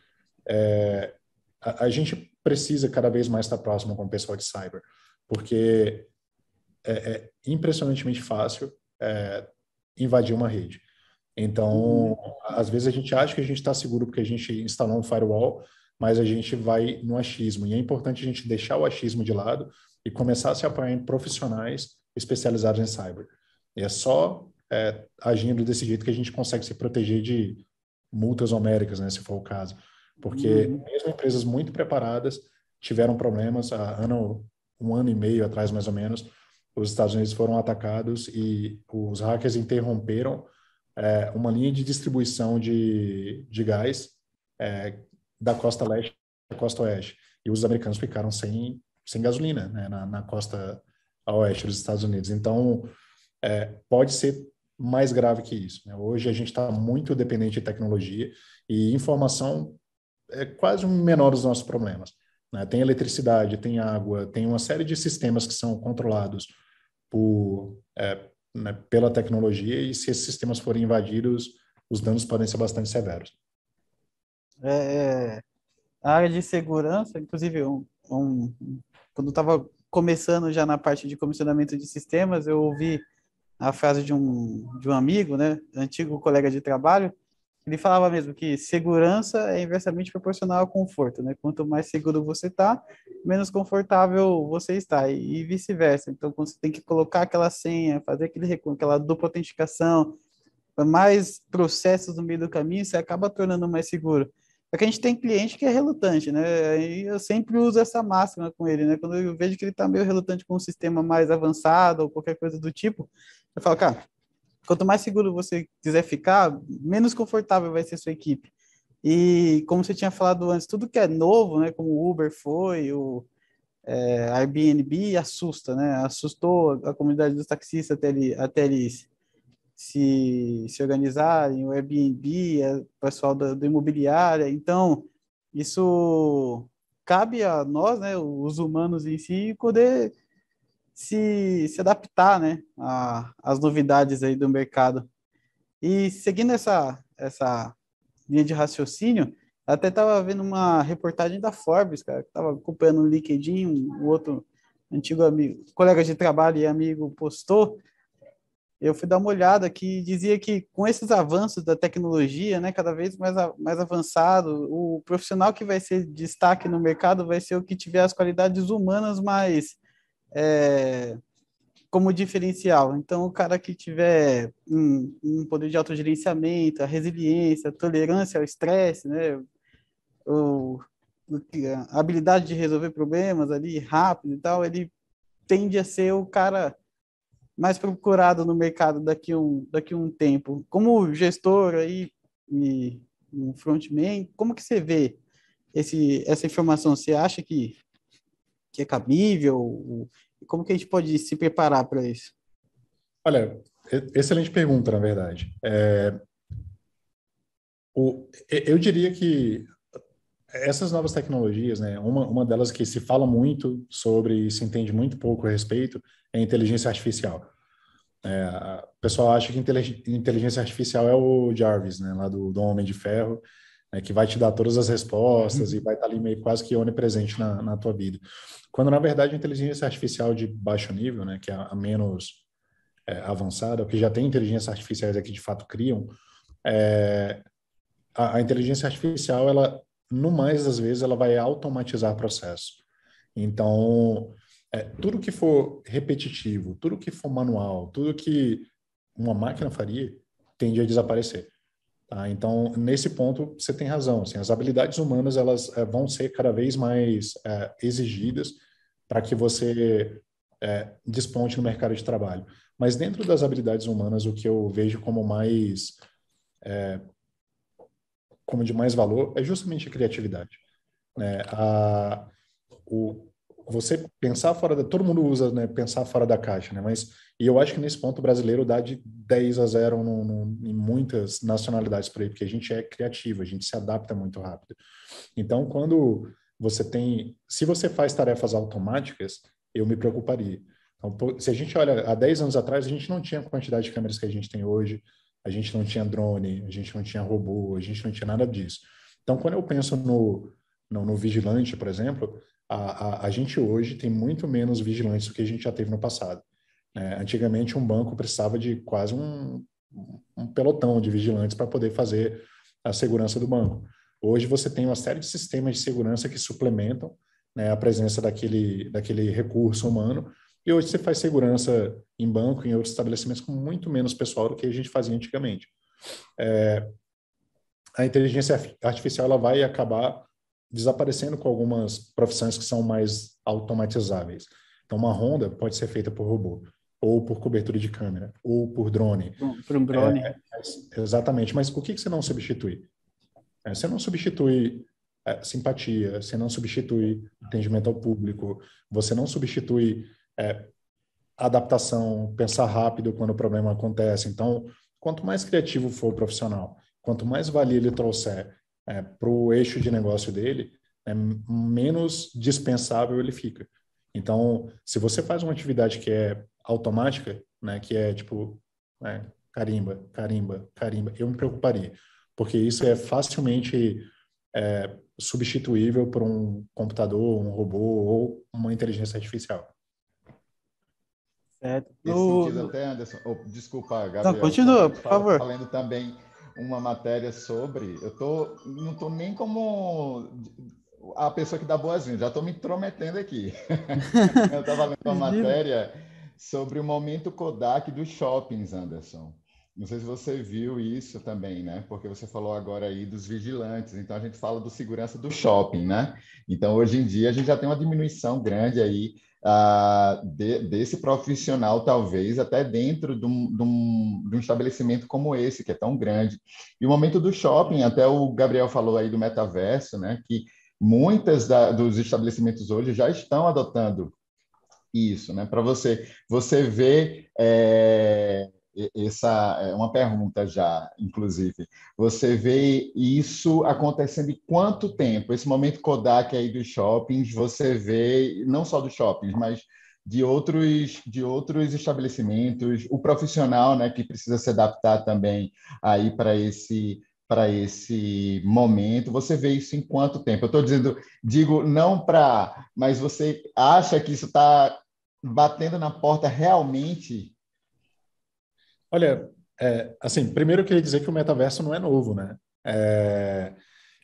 A gente precisa cada vez mais estar próximo com o pessoal de cyber, porque é impressionantemente fácil invadir uma rede. Então, às vezes a gente acha que a gente está seguro porque a gente instalou um firewall, mas a gente vai no achismo. E é importante a gente deixar o achismo de lado e começar a se apoiar em profissionais especializados em cyber. E é só agindo desse jeito que a gente consegue se proteger de multas homéricas, né, se for o caso. Porque mesmo empresas muito preparadas tiveram problemas. Um ano e meio atrás, mais ou menos, os Estados Unidos foram atacados e os hackers interromperam uma linha de distribuição de gás da costa leste à costa oeste. E os americanos ficaram sem gasolina, né, na costa oeste dos Estados Unidos. Então, pode ser mais grave que isso, né? Hoje a gente está muito dependente de tecnologia e informação é quase um menor dos nossos problemas, né? Tem eletricidade, tem água, tem uma série de sistemas que são controlados pela tecnologia, e se esses sistemas forem invadidos, os danos podem ser bastante severos. A área de segurança, inclusive, quando eu estava começando já na parte de comissionamento de sistemas, eu ouvi a frase de um amigo, né, antigo colega de trabalho. Ele falava mesmo que segurança é inversamente proporcional ao conforto, né? Quanto mais seguro você está, menos confortável você está, e vice-versa. Então, quando você tem que colocar aquela senha, fazer aquela dupla autenticação, mais processos no meio do caminho, você acaba tornando mais seguro. Só que a gente tem cliente que é relutante, né? E eu sempre uso essa máxima com ele, né? Quando eu vejo que ele está meio relutante com um sistema mais avançado ou qualquer coisa do tipo, eu falo, cara, quanto mais seguro você quiser ficar, menos confortável vai ser a sua equipe. E como você tinha falado antes, tudo que é novo, né? Como o Uber foi, o Airbnb, assusta, né? Assustou a comunidade dos taxistas até eles se organizarem, o Airbnb, o pessoal do imobiliária. Então, isso cabe a nós, né, os humanos em si, poder se adaptar, né, às novidades aí do mercado. E seguindo essa linha de raciocínio, até estava vendo uma reportagem da Forbes, cara, que estava acompanhando no LinkedIn, um outro antigo amigo, colega de trabalho e amigo postou, eu fui dar uma olhada que dizia que com esses avanços da tecnologia, né, cada vez mais avançado, o profissional que vai ser destaque no mercado vai ser o que tiver as qualidades humanas mais como diferencial. Então, o cara que tiver um poder de autogerenciamento, a resiliência, a tolerância ao estresse, né, o, a habilidade de resolver problemas ali rápido e tal, ele tende a ser o cara mais procurado no mercado daqui um tempo. Como gestor aí e um frontman, como que você vê essa informação? Você acha que é cabível? Como que a gente pode se preparar para isso? Olha, excelente pergunta, na verdade. Eu diria que essas novas tecnologias, né, uma delas que se fala muito sobre e se entende muito pouco a respeito é a inteligência artificial. O pessoal acha que inteligência artificial é o Jarvis, né, lá do Homem de Ferro, né, que vai te dar todas as respostas e vai estar ali meio quase que onipresente na tua vida. Quando, na verdade, a inteligência artificial de baixo nível, né, que é a menos avançada, que já tem inteligências artificiais que de fato criam, a inteligência artificial, ela, no mais das vezes, ela vai automatizar processo. Então, tudo que for repetitivo, tudo que for manual, tudo que uma máquina faria, tende a desaparecer. Tá? Então, nesse ponto, você tem razão. Assim, as habilidades humanas, elas vão ser cada vez mais exigidas para que você desponte no mercado de trabalho. Mas dentro das habilidades humanas, o que eu vejo como de mais valor é justamente a criatividade. Né? Você pensar fora da... Todo mundo usa, né, pensar fora da caixa, né? E eu acho que nesse ponto o brasileiro dá de 10-0 em muitas nacionalidades por aí, porque a gente é criativo, a gente se adapta muito rápido. Então, quando você tem... Se você faz tarefas automáticas, eu me preocuparia. Então, se a gente olha, há 10 anos atrás, a gente não tinha a quantidade de câmeras que a gente tem hoje, a gente não tinha drone, a gente não tinha robô, a gente não tinha nada disso. Então, quando eu penso no vigilante, por exemplo, a gente hoje tem muito menos vigilantes do que a gente já teve no passado. Antigamente, um banco precisava de quase um pelotão de vigilantes para poder fazer a segurança do banco. Hoje, você tem uma série de sistemas de segurança que suplementam, né, a presença daquele recurso humano. E hoje você faz segurança em banco e em outros estabelecimentos com muito menos pessoal do que a gente fazia antigamente. A inteligência artificial ela vai acabar desaparecendo com algumas profissões que são mais automatizáveis. Então, uma ronda pode ser feita por robô, ou por cobertura de câmera, ou por drone. Por um drone. Exatamente. Mas o que você não substitui? Você não substitui simpatia, você não substitui atendimento ao público, você não substitui adaptação, pensar rápido quando o problema acontece. Então, quanto mais criativo for o profissional, quanto mais valia ele trouxer para o eixo de negócio dele, menos dispensável ele fica. Então, se você faz uma atividade que é automática, né, que é tipo carimba, carimba, carimba, eu me preocuparia, porque isso é facilmente substituível por um computador, um robô ou uma inteligência artificial. Certo. Nesse sentido até, Anderson, desculpa, Gabriel. Não, continua, por favor. Falando também uma matéria sobre... não estou nem como a pessoa que dá boas-vindas, já estou me intrometendo aqui. Eu estava lendo uma matéria sobre o momento Kodak dos shoppings, Anderson. Não sei se você viu isso também, né? Porque você falou agora aí dos vigilantes. Então, a gente fala do segurança do shopping, né? Então, hoje em dia, a gente já tem uma diminuição grande aí desse profissional, talvez, até dentro de um estabelecimento como esse, que é tão grande. E o momento do shopping, até o Gabriel falou aí do metaverso, né? Que muitas dos estabelecimentos hoje já estão adotando isso, né? Para você ver... Essa é uma pergunta já, inclusive. Você vê isso acontecendo em quanto tempo? Esse momento Kodak aí dos shoppings, você vê, não só dos shoppings, mas de outros estabelecimentos, o profissional, né, que precisa se adaptar também aí para esse momento. Você vê isso em quanto tempo? Eu estou digo não mas você acha que isso está batendo na porta realmente? Olha, assim, primeiro eu queria dizer que o metaverso não é novo, né?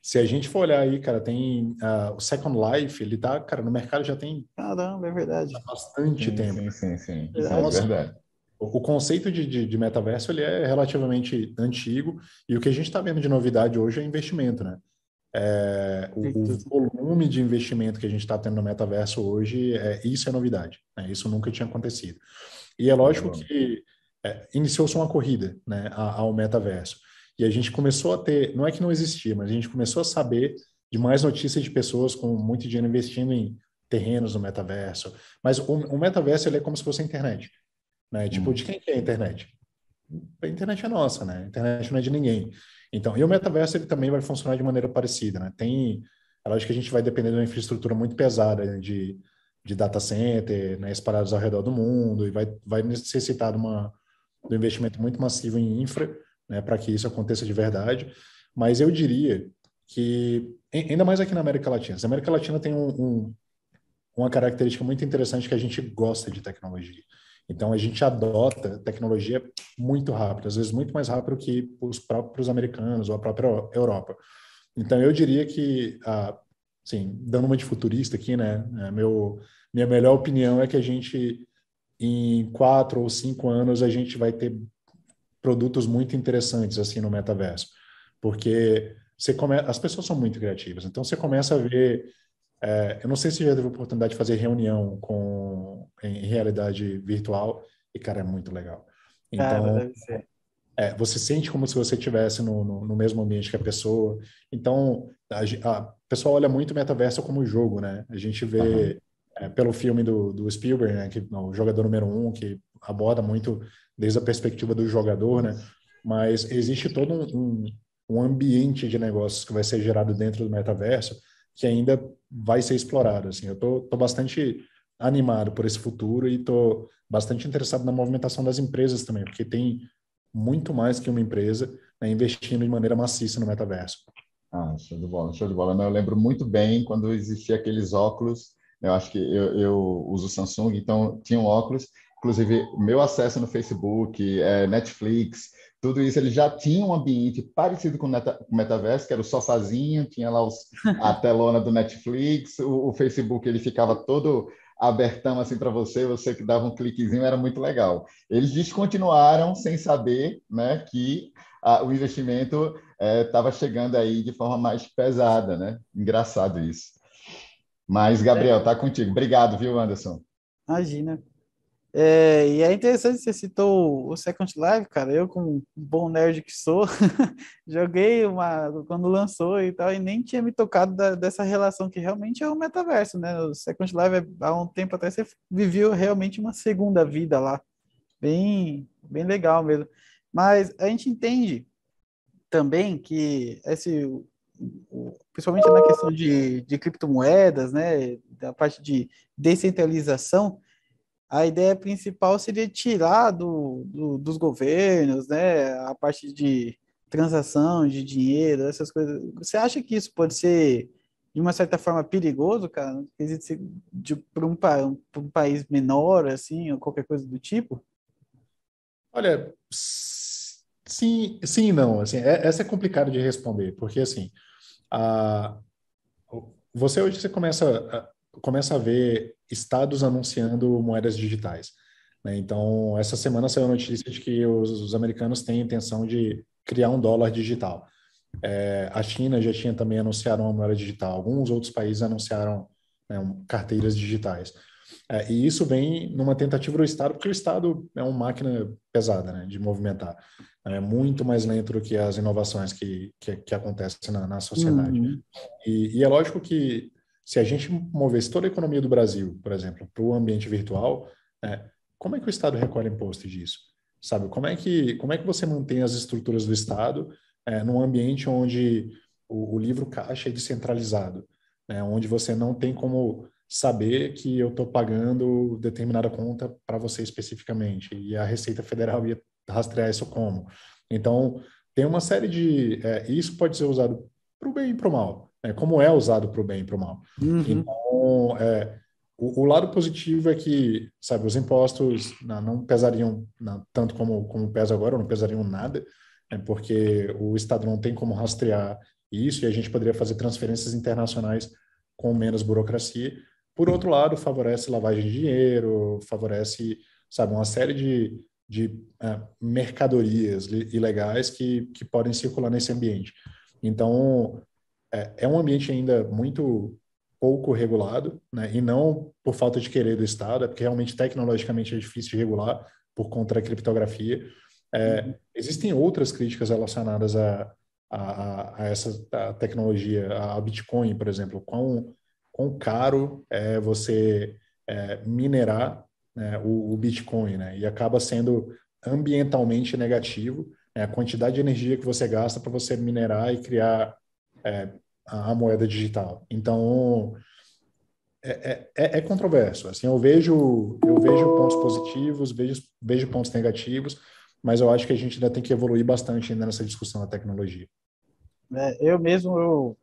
Se a gente for olhar aí, cara, tem o Second Life, ele tá, cara, no mercado já tem Caramba, é verdade. bastante Sim, tempo. sim, sim, sim. Então, Verdade. assim, Verdade. o conceito de metaverso, ele é relativamente antigo e o que a gente está vendo de novidade hoje é investimento, né? O volume de investimento que a gente está tendo no metaverso hoje, isso é novidade, né? Isso nunca tinha acontecido. E é lógico Show. que iniciou-se uma corrida, né, ao metaverso. E a gente começou a ter, não é que não existia, mas a gente começou a saber de mais notícias de pessoas com muito dinheiro investindo em terrenos no metaverso. Mas o metaverso, ele é como se fosse a internet, né? Tipo, de quem que é a internet? A internet é nossa, né? A internet não é de ninguém. Então, e o metaverso, ele também vai funcionar de maneira parecida, né? É lógico que a gente vai depender de uma infraestrutura muito pesada, né, de data center, né, espalhados ao redor do mundo, e vai necessitar de um investimento muito massivo em infra, né, para que isso aconteça de verdade. Mas eu diria que, ainda mais aqui na América Latina, a América Latina tem uma característica muito interessante que a gente gosta de tecnologia. Então, a gente adota tecnologia muito rápido, às vezes muito mais rápido que os próprios americanos ou a própria Europa. Então, eu diria que, assim, dando uma de futurista aqui, né, minha melhor opinião é que a gente, em 4 ou 5 anos, a gente vai ter produtos muito interessantes, assim, no metaverso. Porque as pessoas são muito criativas, então você começa a ver eu não sei se já teve a oportunidade de fazer reunião em realidade virtual, e, cara, é muito legal. Cara, Então, deve ser. você sente como se você estivesse no mesmo ambiente que a pessoa. Então, a pessoa olha muito o metaverso como jogo, né? A gente Aham. vê pelo filme do Spielberg, né, o jogador número 1, que aborda muito desde a perspectiva do jogador, né? Mas existe todo um ambiente de negócios que vai ser gerado dentro do metaverso que ainda vai ser explorado. Assim, eu tô bastante animado por esse futuro e tô bastante interessado na movimentação das empresas também, porque tem muito mais que uma empresa, né, investindo de maneira maciça no metaverso. Ah, show de bola, show de bola. Não, eu lembro muito bem quando existia aqueles óculos. Eu acho que eu uso Samsung, então tinha um óculos. Inclusive, meu acesso no Facebook, Netflix, tudo isso, ele já tinha um ambiente parecido com o metaverso, que era o sofazinho, tinha lá a telona do Netflix, o Facebook ele ficava todo abertão assim para você que dava um cliquezinho, era muito legal. Eles descontinuaram sem saber, né, que o investimento estava chegando aí de forma mais pesada, né? Engraçado isso. Mas, É, Gabriel, tá contigo. Obrigado, viu, Anderson? imagina. E é interessante que você citou o Second Life, cara. Eu, como um bom nerd que sou, joguei quando lançou e tal, e nem tinha me tocado dessa relação que realmente é o metaverso, né? O Second Life, há um tempo atrás, você viveu realmente uma segunda vida lá. Bem, bem legal mesmo. Mas a gente entende também que principalmente na questão de criptomoedas, né, da parte de descentralização, a ideia principal seria tirar dos governos, né, a parte de transação de dinheiro, essas coisas. Você acha que isso pode ser, de uma certa forma, perigoso, cara? Para um país menor, assim, ou qualquer coisa do tipo? Olha, sim, sim e não. Assim, essa é complicado de responder, porque assim, a, você hoje começa a ver estados anunciando moedas digitais, né? Então, essa semana saiu a notícia de que os americanos têm a intenção de criar um dólar digital. A China já tinha também anunciado uma moeda digital. Alguns outros países anunciaram, né, carteiras digitais. E isso vem numa tentativa do Estado, porque o Estado é uma máquina pesada, né, de movimentar. É muito mais lento do que as inovações que acontecem na sociedade. Uhum. E é lógico que se a gente movesse toda a economia do Brasil, por exemplo, para o ambiente virtual, como é que o Estado recolhe imposto disso? Sabe? Como é que você mantém as estruturas do Estado num ambiente onde o livro caixa é descentralizado, né? Onde você não tem como saber que eu estou pagando determinada conta para você especificamente, e a Receita Federal ia rastrear isso como. Então, tem uma série isso pode ser usado para o bem e para o mal, né? Como é usado para o bem e para o mal. Uhum. Então, o lado positivo é que, sabe, os impostos não pesariam tanto como pesa agora, ou não pesariam nada, né, porque o Estado não tem como rastrear isso e a gente poderia fazer transferências internacionais com menos burocracia. Por outro lado, favorece lavagem de dinheiro, favorece, sabe, uma série de mercadorias ilegais que podem circular nesse ambiente. Então, é um ambiente ainda muito pouco regulado, né? E não por falta de querer do Estado, é porque realmente tecnologicamente é difícil de regular por conta da criptografia. Existem outras críticas relacionadas a essa tecnologia, a Bitcoin, por exemplo. Quão caro é você minerar, né, o Bitcoin, né? E acaba sendo ambientalmente negativo, né, a quantidade de energia que você gasta para você minerar e criar a moeda digital. Então, é controverso. Assim, eu vejo pontos positivos, vejo pontos negativos, mas eu acho que a gente ainda tem que evoluir bastante ainda nessa discussão da tecnologia. Eu mesmo,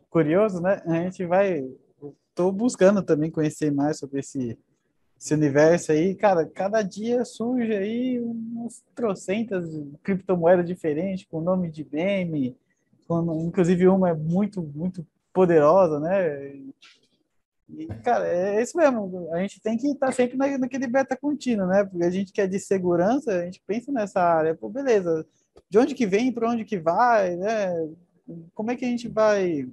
curioso, né? A gente estou buscando também conhecer mais sobre esse universo aí. Cara, cada dia surge aí umas trocentas criptomoedas diferentes, com nome de meme, inclusive uma é muito, muito poderosa, né? E, cara, é isso mesmo. A gente tem que estar sempre naquele beta contínuo, né? Porque a gente que é de segurança, a gente pensa nessa área. Pô, beleza. De onde que vem, para onde que vai, né? Como é que a gente vai?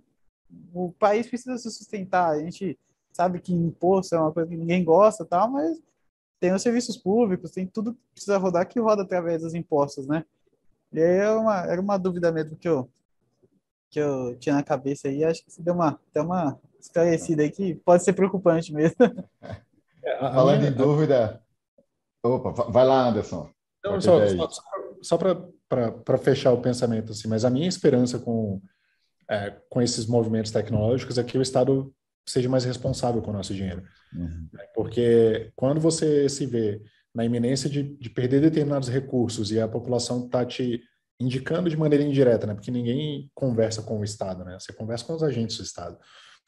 O país precisa se sustentar. A gente sabe que imposto é uma coisa que ninguém gosta, tal, mas tem os serviços públicos, tem tudo que precisa rodar que roda através dos impostos, né? E aí era uma dúvida mesmo que eu tinha na cabeça aí. Acho que você deu até uma esclarecida aí que pode ser preocupante mesmo. Falando em dúvida... Opa, vai lá, Anderson. Não, Pode ver aí. só para fechar o pensamento, assim, mas a minha esperança com esses movimentos tecnológicos é que o Estado seja mais responsável com o nosso dinheiro. Uhum. Porque quando você se vê na iminência de perder determinados recursos e a população está te indicando de maneira indireta, né? Porque ninguém conversa com o Estado, né? Você conversa com os agentes do Estado.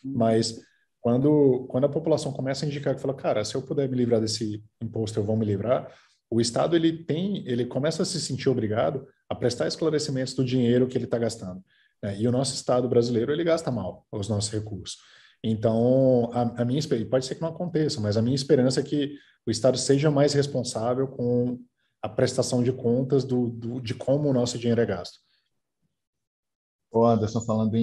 Mas quando a população começa a indicar que fala, cara, se eu puder me livrar desse imposto, eu vou me livrar, o Estado ele começa a se sentir obrigado a prestar esclarecimentos do dinheiro que ele está gastando, né? E o nosso Estado brasileiro ele gasta mal os nossos recursos. Então, a minha esperança, pode ser que não aconteça, mas a minha esperança é que o Estado seja mais responsável com a prestação de contas de como o nosso dinheiro é gasto. Ô Anderson, falando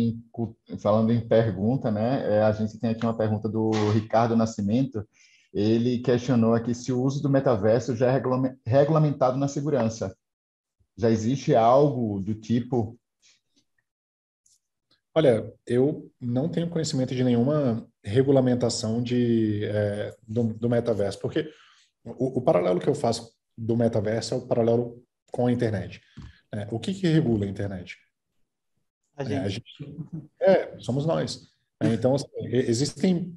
em pergunta, né? A gente tem aqui uma pergunta do Ricardo Nascimento. Ele questionou aqui se o uso do metaverso já é regulamentado na segurança. Já existe algo do tipo? Olha, eu não tenho conhecimento de nenhuma regulamentação do metaverso, porque o paralelo que eu faço do metaverso é o paralelo com a internet. O que regula a internet? A gente. Somos nós. Então, assim, existem...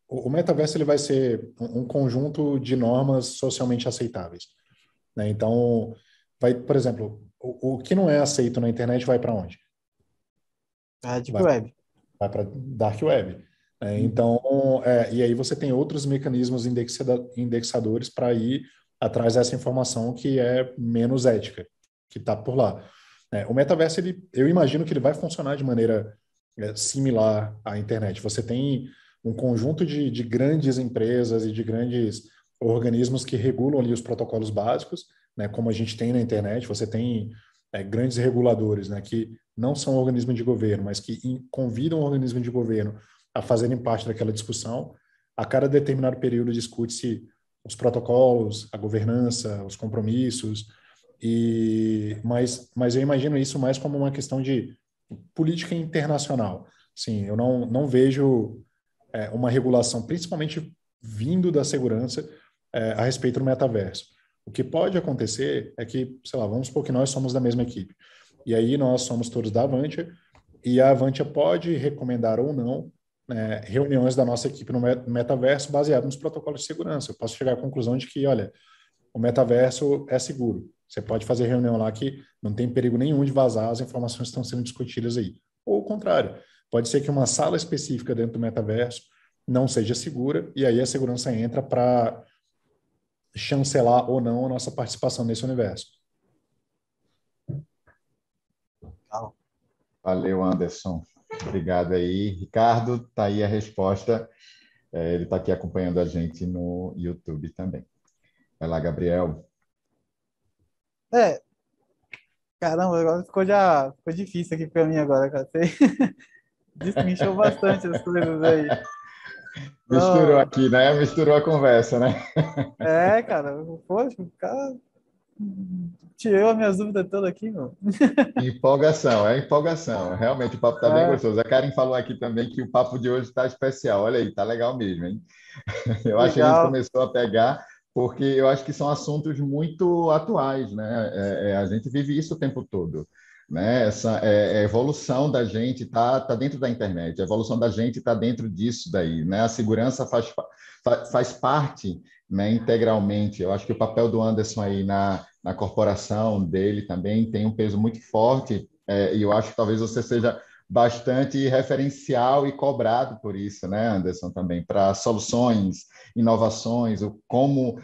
o metaverso ele vai ser um conjunto de normas socialmente aceitáveis, né? Então, por exemplo, o que não é aceito na internet vai para onde? A Deep Web. Vai para Dark Web. Então, e aí você tem outros mecanismos indexadores para ir atrás dessa informação que é menos ética, que está por lá. O metaverso, eu imagino que ele vai funcionar de maneira similar à internet. Você tem um conjunto de grandes empresas e de grandes organismos que regulam ali os protocolos básicos, né, como a gente tem na internet. Você tem grandes reguladores, né, que não são organismos de governo, mas que convidam o organismo de governo a fazerem parte daquela discussão. A cada determinado período discute-se os protocolos, a governança, os compromissos, mas eu imagino isso mais como uma questão de política internacional. Sim, eu não vejo uma regulação, principalmente vindo da segurança, a respeito do metaverso. O que pode acontecer é que, sei lá, vamos supor que nós somos da mesma equipe. E aí nós somos todos da Avantia, e a Avantia pode recomendar ou não reuniões da nossa equipe no metaverso baseado nos protocolos de segurança. Eu posso chegar à conclusão de que, olha, o metaverso é seguro. Você pode fazer reunião lá que não tem perigo nenhum de vazar as informações que estão sendo discutidas aí. Ou o contrário, pode ser que uma sala específica dentro do metaverso não seja segura, e aí a segurança entra para chancelar ou não a nossa participação nesse universo. Valeu, Anderson. Obrigado aí. Ricardo, tá aí a resposta. Ele está aqui acompanhando a gente no YouTube também. Vai lá, Gabriel. É, caramba, agora ficou difícil aqui para mim agora, cara. Você destrinchou bastante as coisas aí. Misturou Não, aqui, né? Misturou a conversa, né? cara, poxa, o cara tirou as minhas dúvidas todas aqui, meu. Empolgação, é empolgação. Realmente o papo está bem É, gostoso. A Karen falou aqui também que o papo de hoje está especial. Olha aí, tá legal mesmo, hein? Eu acho que a gente legal. começou a pegar, porque eu acho que são assuntos muito atuais, né? A gente vive isso o tempo todo, né? Essa evolução da gente tá dentro da internet, a evolução da gente está dentro disso daí, né? A segurança faz parte, né, integralmente. Eu acho que o papel do Anderson aí na corporação dele também tem um peso muito forte, e eu acho que talvez você seja bastante referencial e cobrado por isso, né, Anderson, também, para soluções, inovações, como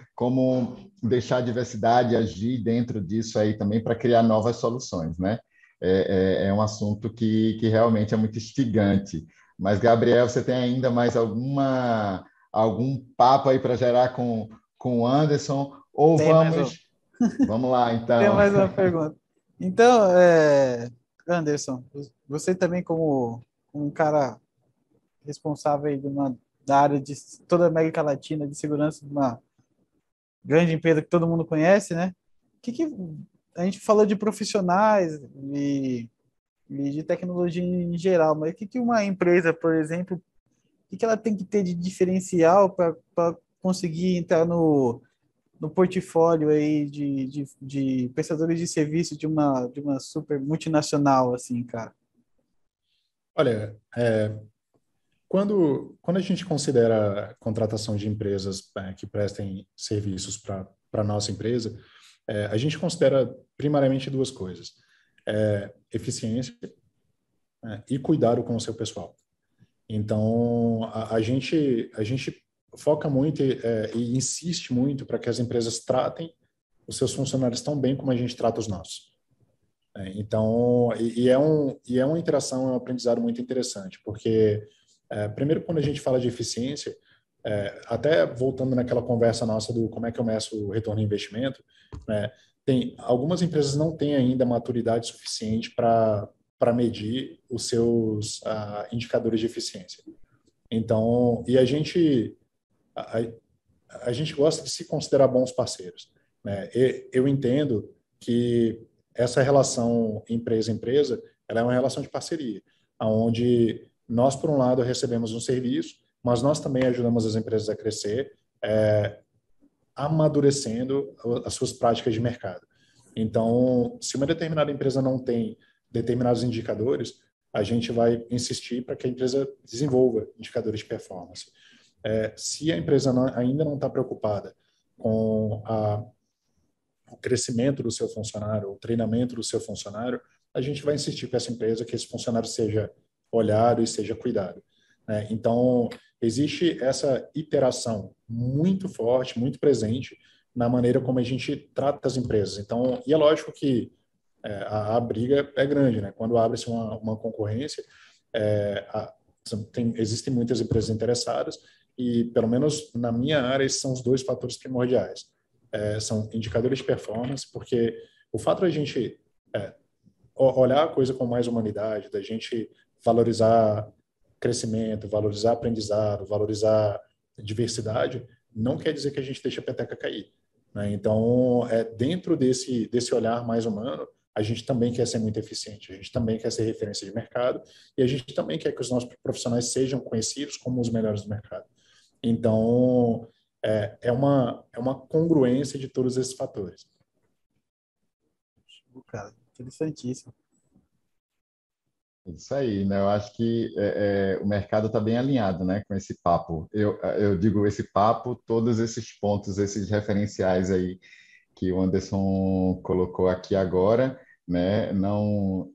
deixar a diversidade agir dentro disso aí também para criar novas soluções, né? É um assunto que realmente é muito instigante. Mas, Gabriel, você tem ainda mais algum papo aí para gerar com o Anderson? Ou Tem mais um. vamos lá, Tem então. mais uma pergunta. Então, Anderson, você também como um cara responsável aí da área de toda a América Latina de segurança de uma grande empresa que todo mundo conhece, né? Que a gente falou de profissionais e de tecnologia em geral, mas o que uma empresa, por exemplo, que ela tem que ter de diferencial para conseguir entrar no portfólio aí de prestadores de serviço de uma super multinacional, assim, cara? Olha, quando a gente considera a contratação de empresas que prestem serviços para a nossa empresa, a gente considera primariamente duas coisas: eficiência, e cuidado com o seu pessoal. Então, a gente foca muito e insiste muito para que as empresas tratem os seus funcionários tão bem como a gente trata os nossos. Então, é uma interação, é um aprendizado muito interessante, porque, primeiro, quando a gente fala de eficiência, até voltando naquela conversa nossa do como é que eu meço o retorno de investimento, né, algumas empresas não têm ainda maturidade suficiente para medir os seus indicadores de eficiência. Então, a, a gente gosta de se considerar bons parceiros, né? Eu entendo que essa relação empresa-empresa, ela é uma relação de parceria, onde nós, por um lado, recebemos um serviço, mas nós também ajudamos as empresas a crescer, amadurecendo as suas práticas de mercado. Então, se uma determinada empresa não tem determinados indicadores, a gente vai insistir para que a empresa desenvolva indicadores de performance. Se a empresa ainda não está preocupada com o crescimento do seu funcionário, o treinamento do seu funcionário, a gente vai insistir com essa empresa que esse funcionário seja olhado e seja cuidado, né? Então, existe essa iteração muito forte, muito presente na maneira como a gente trata as empresas. Então, e é lógico que a briga é grande, né? Quando abre-se uma concorrência, existem muitas empresas interessadas e, pelo menos na minha área, esses são os dois fatores primordiais. São indicadores de performance, porque o fato de a gente olhar a coisa com mais humanidade, da gente valorizar crescimento, valorizar aprendizado, valorizar diversidade, não quer dizer que a gente deixe a peteca cair, né? Então, dentro desse olhar mais humano, a gente também quer ser muito eficiente, a gente também quer ser referência de mercado e a gente também quer que os nossos profissionais sejam conhecidos como os melhores do mercado. Então, é uma congruência de todos esses fatores. Cara, interessantíssimo. Isso aí, né? Eu acho que o mercado está bem alinhado, né, com esse papo. Eu digo esse papo, todos esses pontos, esses referenciais aí que o Anderson colocou aqui agora, né? Não,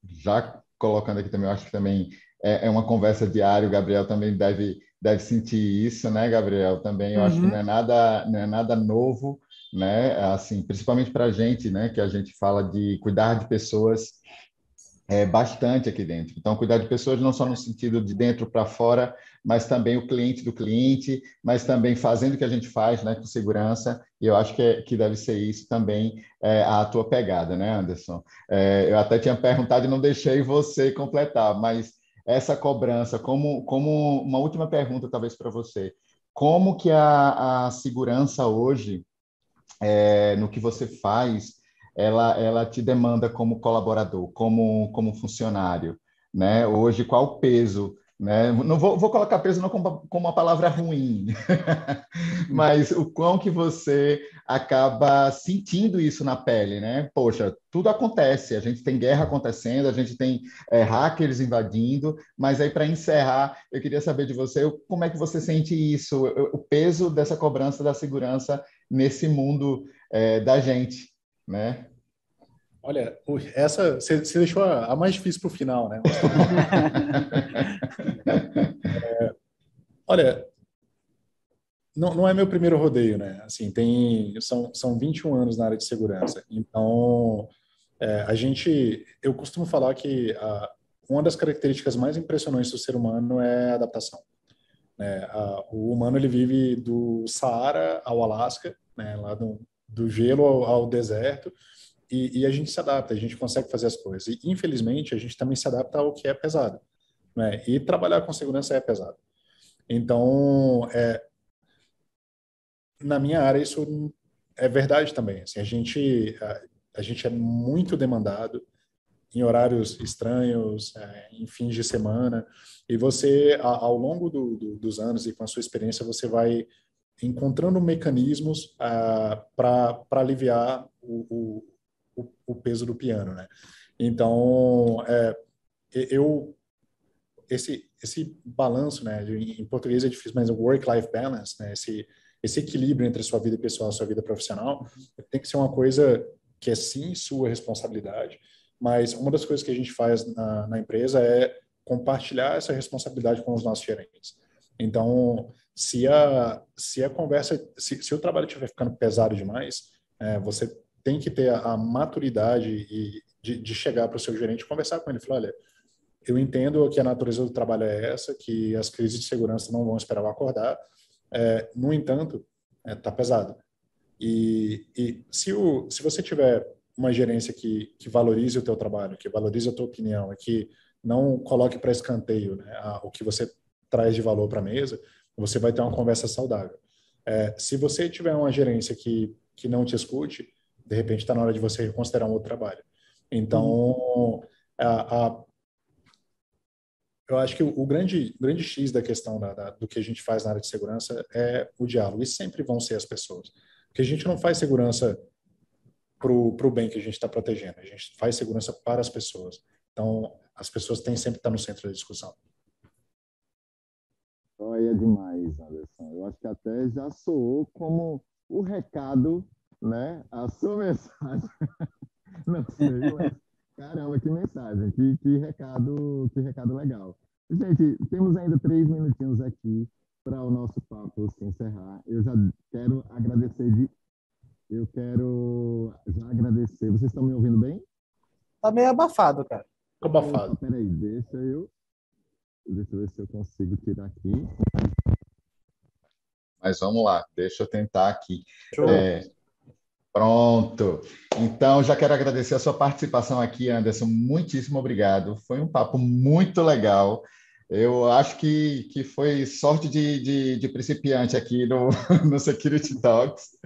já colocando aqui também, eu acho que também é uma conversa diária, o Gabriel também deve sentir isso, né, Gabriel? Também eu acho que Uhum. não é nada novo, né? Assim, principalmente para a gente, né, que a gente fala de cuidar de pessoas bastante aqui dentro. Então, cuidar de pessoas não só no sentido de dentro para fora, mas também o cliente do cliente, mas também fazendo o que a gente faz, né, com segurança. E eu acho que deve ser isso também a tua pegada, né, Anderson? Eu até tinha perguntado e não deixei você completar, mas essa cobrança, como uma última pergunta, talvez para você, como que a segurança hoje no que você faz, ela te demanda como colaborador, como funcionário, né? Hoje, qual o peso, né? Não vou colocar peso não como uma palavra ruim, mas o quão que você acaba sentindo isso na pele, né? Poxa, tudo acontece, a gente tem guerra acontecendo, a gente tem hackers invadindo, mas aí para encerrar, eu queria saber de você como é que você sente isso, o peso dessa cobrança da segurança nesse mundo da gente, né? Olha, essa você deixou a mais difícil para o final, né? Olha, não é meu primeiro rodeio, né? Assim, são 21 anos na área de segurança. Então, eu costumo falar que uma das características mais impressionantes do ser humano é a adaptação. Né? O humano ele vive do Saara ao Alasca, né? Lá do gelo ao deserto, e a gente se adapta, a gente consegue fazer as coisas. E, infelizmente, a gente também se adapta ao que é pesado, né? E trabalhar com segurança é pesado. Então, na minha área, isso é verdade também. Assim, a gente é muito demandado em horários estranhos, em fins de semana, e você, ao longo dos anos e com a sua experiência, você vai encontrando mecanismos para aliviar o peso do piano, né? Então, eu esse balanço, né? Em português é difícil, mas o work-life balance, né? Esse equilíbrio entre a sua vida pessoal e a sua vida profissional tem que ser uma coisa que é sim sua responsabilidade, mas uma das coisas que a gente faz na empresa é compartilhar essa responsabilidade com os nossos gerentes. Então, se a conversa, se o trabalho estiver ficando pesado demais, você tem que ter a maturidade de chegar para o seu gerente e conversar com ele e falar, olha, eu entendo que a natureza do trabalho é essa, que as crises de segurança não vão esperar eu acordar. No entanto, está pesado. E se você tiver uma gerência que valorize o teu trabalho, que valorize a tua opinião, e que não coloque para escanteio, né, o que você traz de valor para a mesa, você vai ter uma conversa saudável. Se você tiver uma gerência que não te escute, de repente está na hora de você reconsiderar um outro trabalho. Então, eu acho que o grande X da questão do que a gente faz na área de segurança é o diálogo, e sempre vão ser as pessoas. Porque a gente não faz segurança para o bem que a gente está protegendo, a gente faz segurança para as pessoas. Então, as pessoas têm sempre que estar no centro da discussão. Olha demais, Anderson. Eu acho que até já soou como o recado, né? A sua mensagem. Não sei, mas caramba, que mensagem, que recado legal. Gente, temos ainda 3 minutinhos aqui para o nosso papo se encerrar. Eu quero já agradecer. Vocês estão me ouvindo bem? Tá meio abafado, cara. Abafado. Peraí, deixa eu ver se eu consigo tirar aqui. Mas vamos lá, deixa eu tentar aqui. Pronto. Então, já quero agradecer a sua participação aqui, Anderson. Muitíssimo obrigado. Foi um papo muito legal. Eu acho que foi sorte de principiante aqui no Security Talks.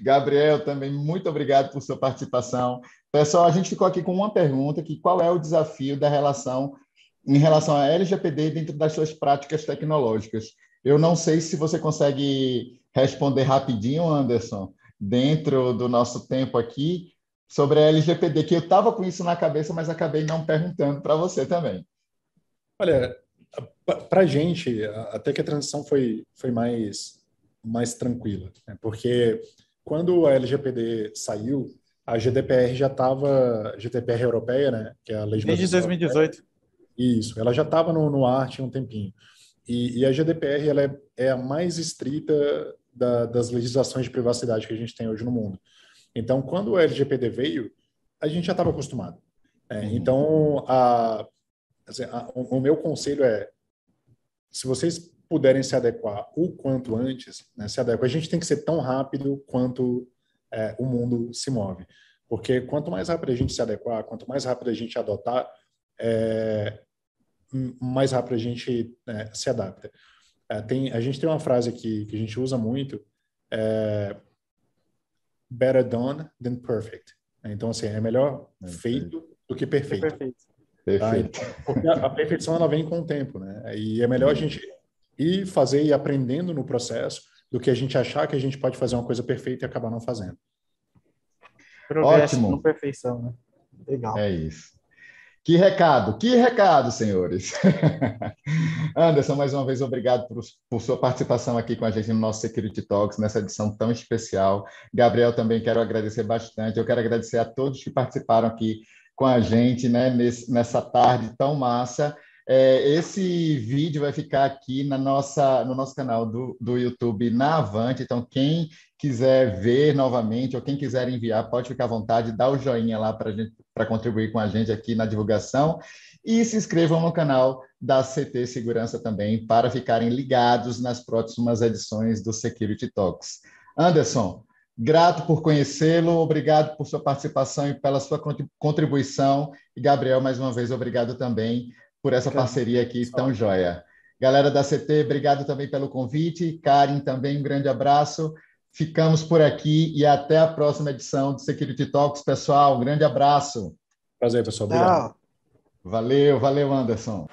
Gabriel, também muito obrigado por sua participação. Pessoal, a gente ficou aqui com uma pergunta, que qual é o desafio da relação em relação à LGPD dentro das suas práticas tecnológicas? Eu não sei se você consegue responder rapidinho, Anderson, dentro do nosso tempo aqui, sobre a LGPD, que eu estava com isso na cabeça, mas acabei não perguntando para você também. Olha, para a gente, até que a transição foi mais tranquila, né? Porque quando a LGPD saiu, a GDPR já estava, GDPR europeia, né, que é a Lei de Desde Proteção 2018. Isso, ela já estava no ar tinha um tempinho. E a GDPR ela é a mais estrita das legislações de privacidade que a gente tem hoje no mundo. Então, quando o LGPD veio, a gente já estava acostumado. Então, o meu conselho é, se vocês puderem se adequar o quanto antes, né, se adequar. A gente tem que ser tão rápido quanto o mundo se move. Porque quanto mais rápido a gente se adequar, quanto mais rápido a gente adotar, mais rápido a gente se adapta. A gente tem uma frase aqui que a gente usa muito, better done than perfect. Então, assim, é melhor feito do que perfeito. Tá? Então, porque a perfeição ela vem com o tempo, né? E é melhor a gente ir fazer e aprendendo no processo do que a gente achar que a gente pode fazer uma coisa perfeita e acabar não fazendo. Progresso, Ótimo. não perfeição, né? Legal. É isso. Que recado, senhores. Anderson, mais uma vez, obrigado por sua participação aqui com a gente no nosso Security Talks, nessa edição tão especial. Gabriel, também quero agradecer bastante. Eu quero agradecer a todos que participaram aqui com a gente, né, nessa tarde tão massa. Esse vídeo vai ficar aqui no nosso canal do YouTube na Avante, então quem quiser ver novamente ou quem quiser enviar, pode ficar à vontade, dá o joinha lá para contribuir com a gente aqui na divulgação e se inscrevam no canal da CT Segurança também para ficarem ligados nas próximas edições do Security Talks. Anderson, grato por conhecê-lo, obrigado por sua participação e pela sua contribuição. E Gabriel, mais uma vez, obrigado também por essa parceria aqui tão joia. Galera da CT, obrigado também pelo convite. Karen, também um grande abraço. Ficamos por aqui e até a próxima edição do Security Talks, pessoal. Um grande abraço. Prazer, pessoal. Obrigado. Tchau. Valeu, Anderson.